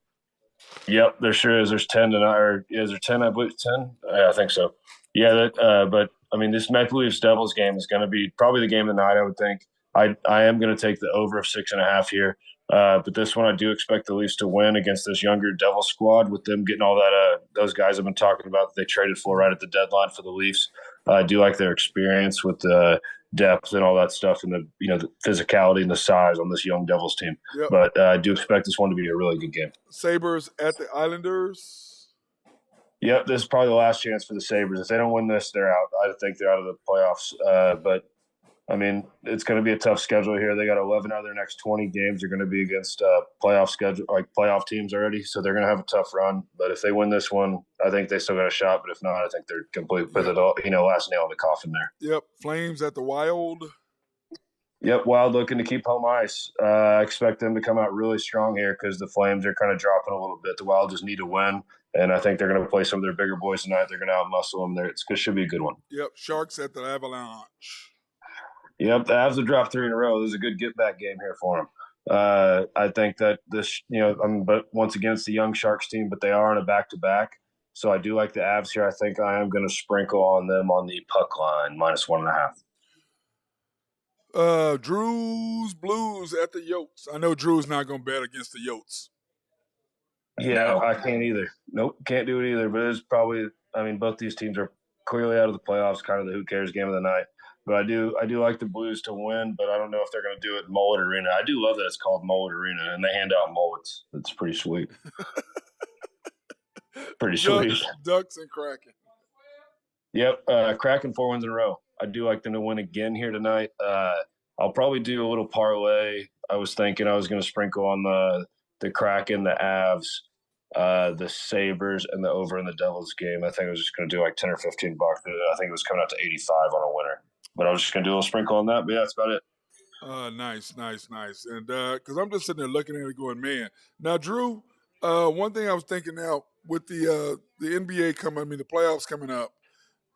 Yep, there sure is. There's 10 tonight. Or is there 10? I believe 10. Yeah, I think so. Yeah, but I mean, this Maple Leafs Devils game is going to be probably the game of the night. I would think. I am going to take the over of 6.5 here. But this one, I do expect the Leafs to win against this younger Devil squad with them getting all that. Those guys I've been talking about that they traded for right at the deadline for the Leafs. I do like their experience with the depth and all that stuff, and the physicality and the size on this young Devils team.
Yep.
But I do expect this one to be a really good game.
Sabres at the Islanders.
Yep, this is probably the last chance for the Sabres. If they don't win this, they're out. I think they're out of the playoffs. But I mean, it's going to be a tough schedule here. They got 11 out of their next 20 games are going to be against playoff teams already, so they're going to have a tough run. But if they win this one, I think they still got a shot. But if not, I think they're completely put last nail in the coffin there.
Yep, Flames at the Wild.
Yep, Wild looking to keep home ice. I expect them to come out really strong here because the Flames are kind of dropping a little bit. The Wild just need to win, and I think they're going to play some of their bigger boys tonight. They're going to outmuscle them. It should be a good one.
Yep, Sharks at the Avalanche.
Yep, the Avs have dropped 3 in a row. This is a good get-back game here for them. I think that this, but once again, it's the young Sharks team, but they are on a back-to-back. So I do like the Avs here. I think I am going to sprinkle on them on the puck line, -1.5.
Drew's Blues at the Yotes. I know Drew's not going to bet against the Yotes.
Yeah, I can't either. Nope, can't do it either. But it's probably, both these teams are clearly out of the playoffs, kind of the who cares game of the night. But I do like the Blues to win, but I don't know if they're going to do it in Mullet Arena. I do love that it's called Mullet Arena, and they hand out mullets. It's pretty sweet. Pretty sweet.
Ducks and Kraken.
Yep, Kraken 4 wins in a row. I do like them to win again here tonight. I'll probably do a little parlay. I was thinking I was going to sprinkle on the Kraken, the Avs, the Sabres, and the over in the Devils game. I think I was just going to do like 10 or 15 bucks. I think it was coming out to 85 on a winner. But I was just going to do a little sprinkle on that. But yeah, that's about it.
Nice. And because I'm just sitting there looking at it going, man. Now, Drew, one thing I was thinking now with the NBA the playoffs coming up,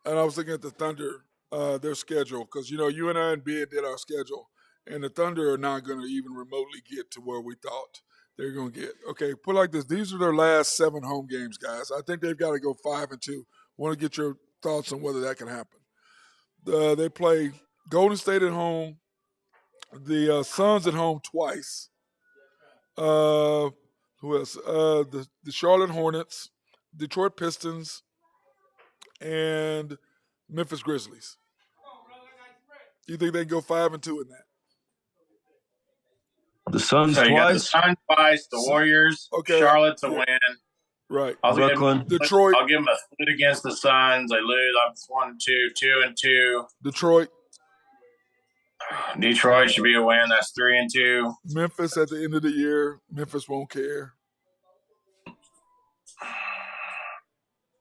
and I was looking at the Thunder, their schedule, because, you and I and Ben did our schedule, and the Thunder are not going to even remotely get to where we thought they're going to get. Okay, put it like this. These are their last 7 home games, guys. I think they've got to go 5-2. Want to get your thoughts on whether that can happen. They play Golden State at home, the Suns at home twice. Who else? The Charlotte Hornets, Detroit Pistons, and Memphis Grizzlies. Do you think they can go 5-2 in that?
The Suns
So you got the
twice.
Suns twice, the Warriors, Charlotte to win.
Right.
Brooklyn.
Detroit.
I'll give them a split against the Suns. They lose. I'm 1-2, 2-2.
Detroit.
Detroit should be a win. That's 3-2.
Memphis at the end of the year. Memphis won't care.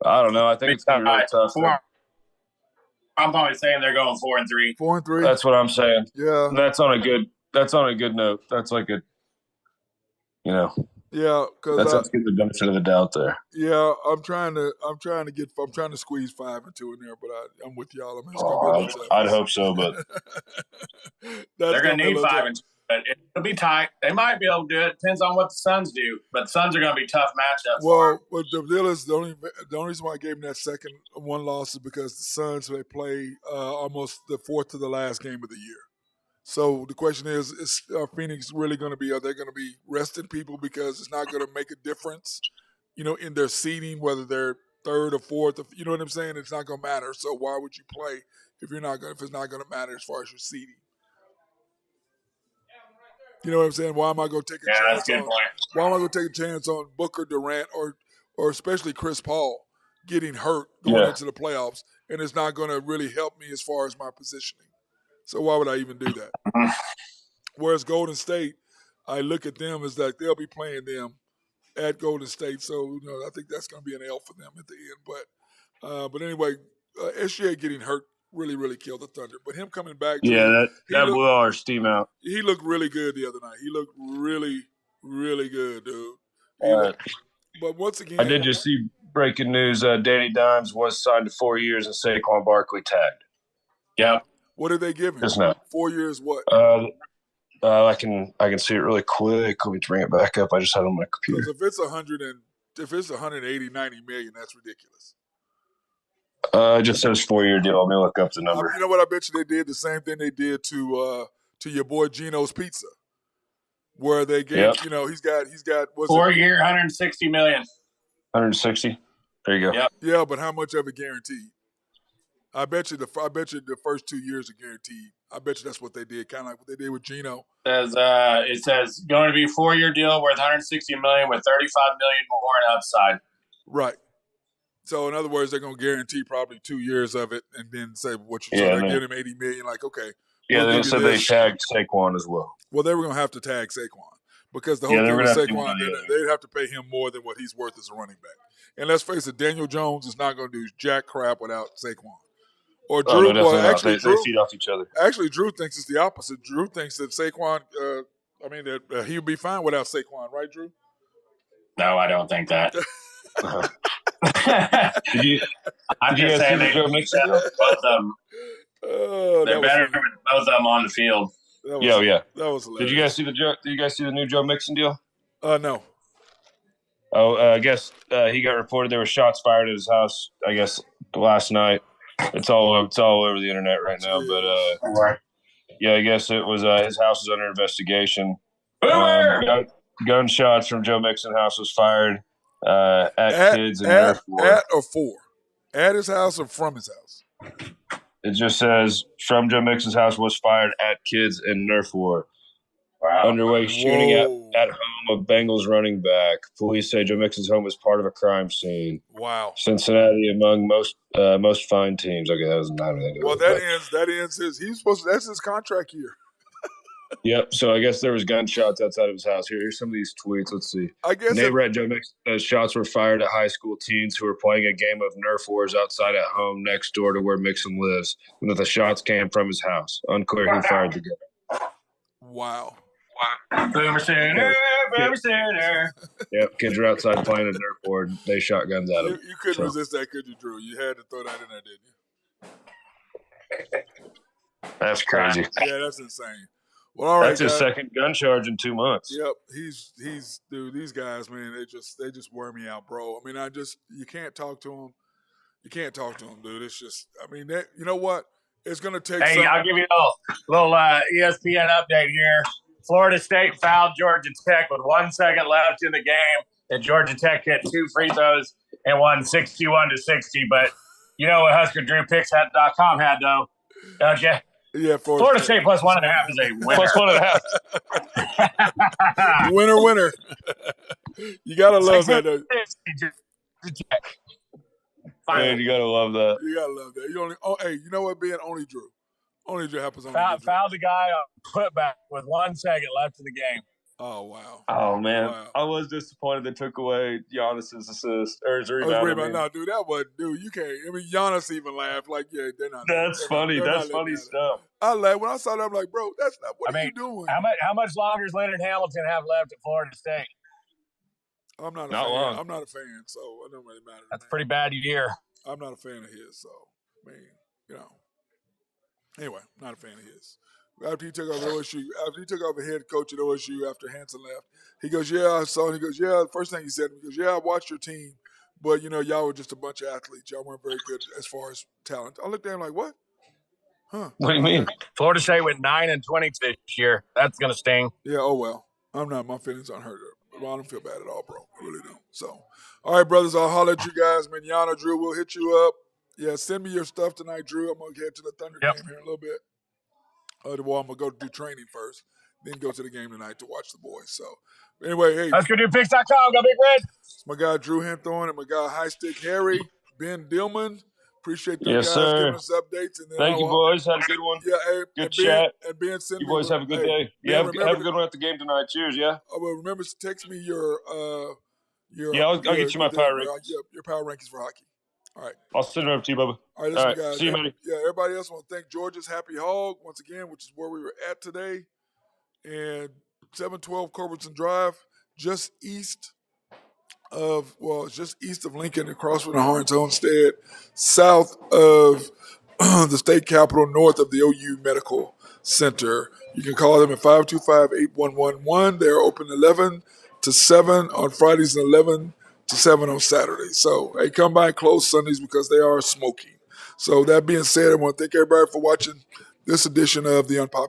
I don't know. I think it's going to be really tough.
I'm probably saying they're going 4-3.
4-3.
That's what I'm saying.
Yeah.
And that's on a good note. That's like a,
Yeah, because
that's getting the benefit of the doubt there.
Yeah, I'm trying to squeeze 5-2 in there, but I'm with y'all. I mean, it's gonna be
I'd hope so, but
they're gonna need 5-2. But it'll be tight. They might be able to do it. Depends on what the Suns do. But the Suns are going to be tough matchups.
Well, the deal is the only reason why I gave them that second one loss is because the Suns, they play almost the 4th to the last game of the year. So the question is Phoenix really going to be? Are they going to be resting people because it's not going to make a difference, in their seeding, whether they're 3rd or 4th? You know what I'm saying? It's not going to matter. So why would you play if it's not going to matter as far as your seeding? You know what I'm saying? Why am I going to take a chance?
That's a good point.
Why am I going to take a chance on Booker, Durant, or especially Chris Paul getting hurt going into the playoffs, and it's not going to really help me as far as my positioning? So why would I even do that? Whereas Golden State, I look at them as like they'll be playing them at Golden State, so I think that's going to be an L for them at the end. But anyway, SGA getting hurt really, really killed the Thunder. But him coming back,
that blew all our steam out.
He looked really good the other night. He looked really, really good, dude. But once again,
I did just see breaking news. Danny Dimes was signed to 4 years and Saquon Barkley tagged.
Yeah.
What did they give him?
Just now.
4 years what?
I can see it really quick. Let me bring it back up. I just had it on my computer.
Because if it's 180, 90 million, that's ridiculous.
It just says 4-year deal. Let me look up the number.
You know what? I bet you they did the same thing they did to your boy Gino's Pizza. where they gave,
Yep.
he's got what's
4 year, 160 million.
160. There you go.
Yep.
Yeah, but how much of it guaranteed? I bet you the first 2 years are guaranteed. I bet you that's what they did, kind of like what they did with Geno.
It says going to be a 4 year deal worth 160 million with 35 million more in upside.
Right. So in other words, they're going to guarantee probably 2 years of it, and then say what you.
Yeah,
So they
man.
give him 80 million. Like, okay.
Yeah,
we'll
they
give you
said they
this.
tagged Saquon as well.
Well, they were going to have to tag Saquon because the whole
Yeah, they
thing
were
with
gonna have to
Saquon,
do money,
they'd have to pay him more than what he's worth as a running back. And let's face it, Daniel Jones is not going to do jack crap without Saquon. Or
Oh,
Drew.
no,
Well,
definitely not.
actually,
They
Drew.
feed off each other.
Actually, Drew thinks it's the opposite. Drew thinks that Saquon. That he would be fine without Saquon, right, Drew?
No, I don't think that. I'm
Did you
just
guys
saying
see
they
the Joe Mixon deal?
both of them. They're better
funny.
with both of them on the field.
Yeah.
That was hilarious.
Did you guys see the new Joe Mixon deal?
No.
Oh, I guess he got reported there were shots fired at his house. I guess last night. It's all over the internet right now. But yeah, I guess it was his house is under investigation. Gunshots from Joe Mixon's house was fired at kids in Nerf War.
At or for? At his house or from his house?
It just says from Joe Mixon's house was fired at kids in Nerf War.
Wow.
Underway shooting at home of Bengals running back. Police say Joe Mixon's home was part of a crime scene.
Wow.
Cincinnati among most fine teams. Okay, that was not anything.
Well, that ends that's his contract year.
Yep. So I guess there was gunshots outside of his house. Here's some of these tweets. Let's see.
I guess
Neighbor at Joe Mixon shots were fired at high school teens who were playing a game of Nerf Wars outside at home next door to where Mixon lives, and that the shots came from his house. Unclear who fired the gun.
Wow.
Boomer Sooner.
Yep, kids are outside playing a Nerf board. They shot guns at him.
You couldn't resist that, could you, Drew? You had to throw that in there, didn't you?
That's crazy.
Yeah, that's insane. Well, all right,
that's his second gun charge in 2 months.
Yep, he's dude. These guys, man, they just wear me out, bro. I mean, you can't talk to them. You can't talk to them, dude. It's just, I mean, you know what? It's gonna take.
Hey, I'll give you a little ESPN update here. Florida State fouled Georgia Tech with 1 second left in the game, and Georgia Tech hit 2 free throws and won 61-60. But you know what HuskerDrewPicks.com had, though, don't you?
Yeah,
Florida State plus 1.5 is a winner.
Plus 1.5.
Winner. You gotta love that, though.
Man, you gotta love that.
You gotta love that. Hey, you know what? Being only Drew happens on
fouled the guy on putback with 1 second left in the game.
Oh wow!
Oh man,
wow.
I was disappointed they took away Giannis's assist or his rebound.
No, dude, that was you can't. I mean, Giannis even laughed like, yeah, they're not.
That's funny. That's funny stuff.
I laughed when I saw that. I'm like, bro, that's not what are you doing?
How much longer does Leonard Hamilton have left at Florida State?
I'm not a
fan. Long.
I'm not a fan, so it don't really matter.
That's pretty bad year.
I'm not a fan of his, so I mean, you know. Anyway, not a fan of his. After he took over head coach at OSU after Hansen left, he goes, yeah, I saw it. He goes, yeah, the first thing he said, he goes, yeah, I watched your team, but, y'all were just a bunch of athletes. Y'all weren't very good as far as talent. I looked at him like, what? Huh?
What do you mean?
Florida State went 9-20 this year. That's going to sting.
Yeah, oh, well. My feelings aren't hurt. Well, I don't feel bad at all, bro. I really don't. So, all right, brothers, I'll holler at you guys. Manana, Drew, we'll hit you up. Yeah, send me your stuff tonight, Drew. I'm going to head to the Thunder game here in a little bit. Well, I'm going to go do training first, then go to the game tonight to watch the boys. So, anyway, hey.
HuskerDrewPicks.com. Go Big Red.
It's my guy, Drew Henthorne, and my guy, High Stick Harry, Ben Dillman. Appreciate them guys giving us updates. And then
thank you, boys. Have a good one.
Yeah, hey,
good chat.
And Ben, send
you boys have a good day. Yeah, have a good one at the game tonight. Cheers, yeah.
Oh, well, remember to text me your
I'll get you my power rankings.
Your power rankings for hockey. All right.
I'll send it over to you, Bubba.
All right, listen, guys.
See you, buddy.
Yeah, everybody else want to thank Georgia's Happy Hog once again, which is where we were at today. And 712 Culbertson Drive, just east of Lincoln, across from the Harns Homestead, south of the state capitol, north of the OU Medical Center. You can call them at 525-8111. They're open 11 to 7 on Fridays and 11 to 7 on Saturdays. So, hey, come by and close Sundays because they are smoking. So, that being said, I want to thank everybody for watching this edition of the Unpopular.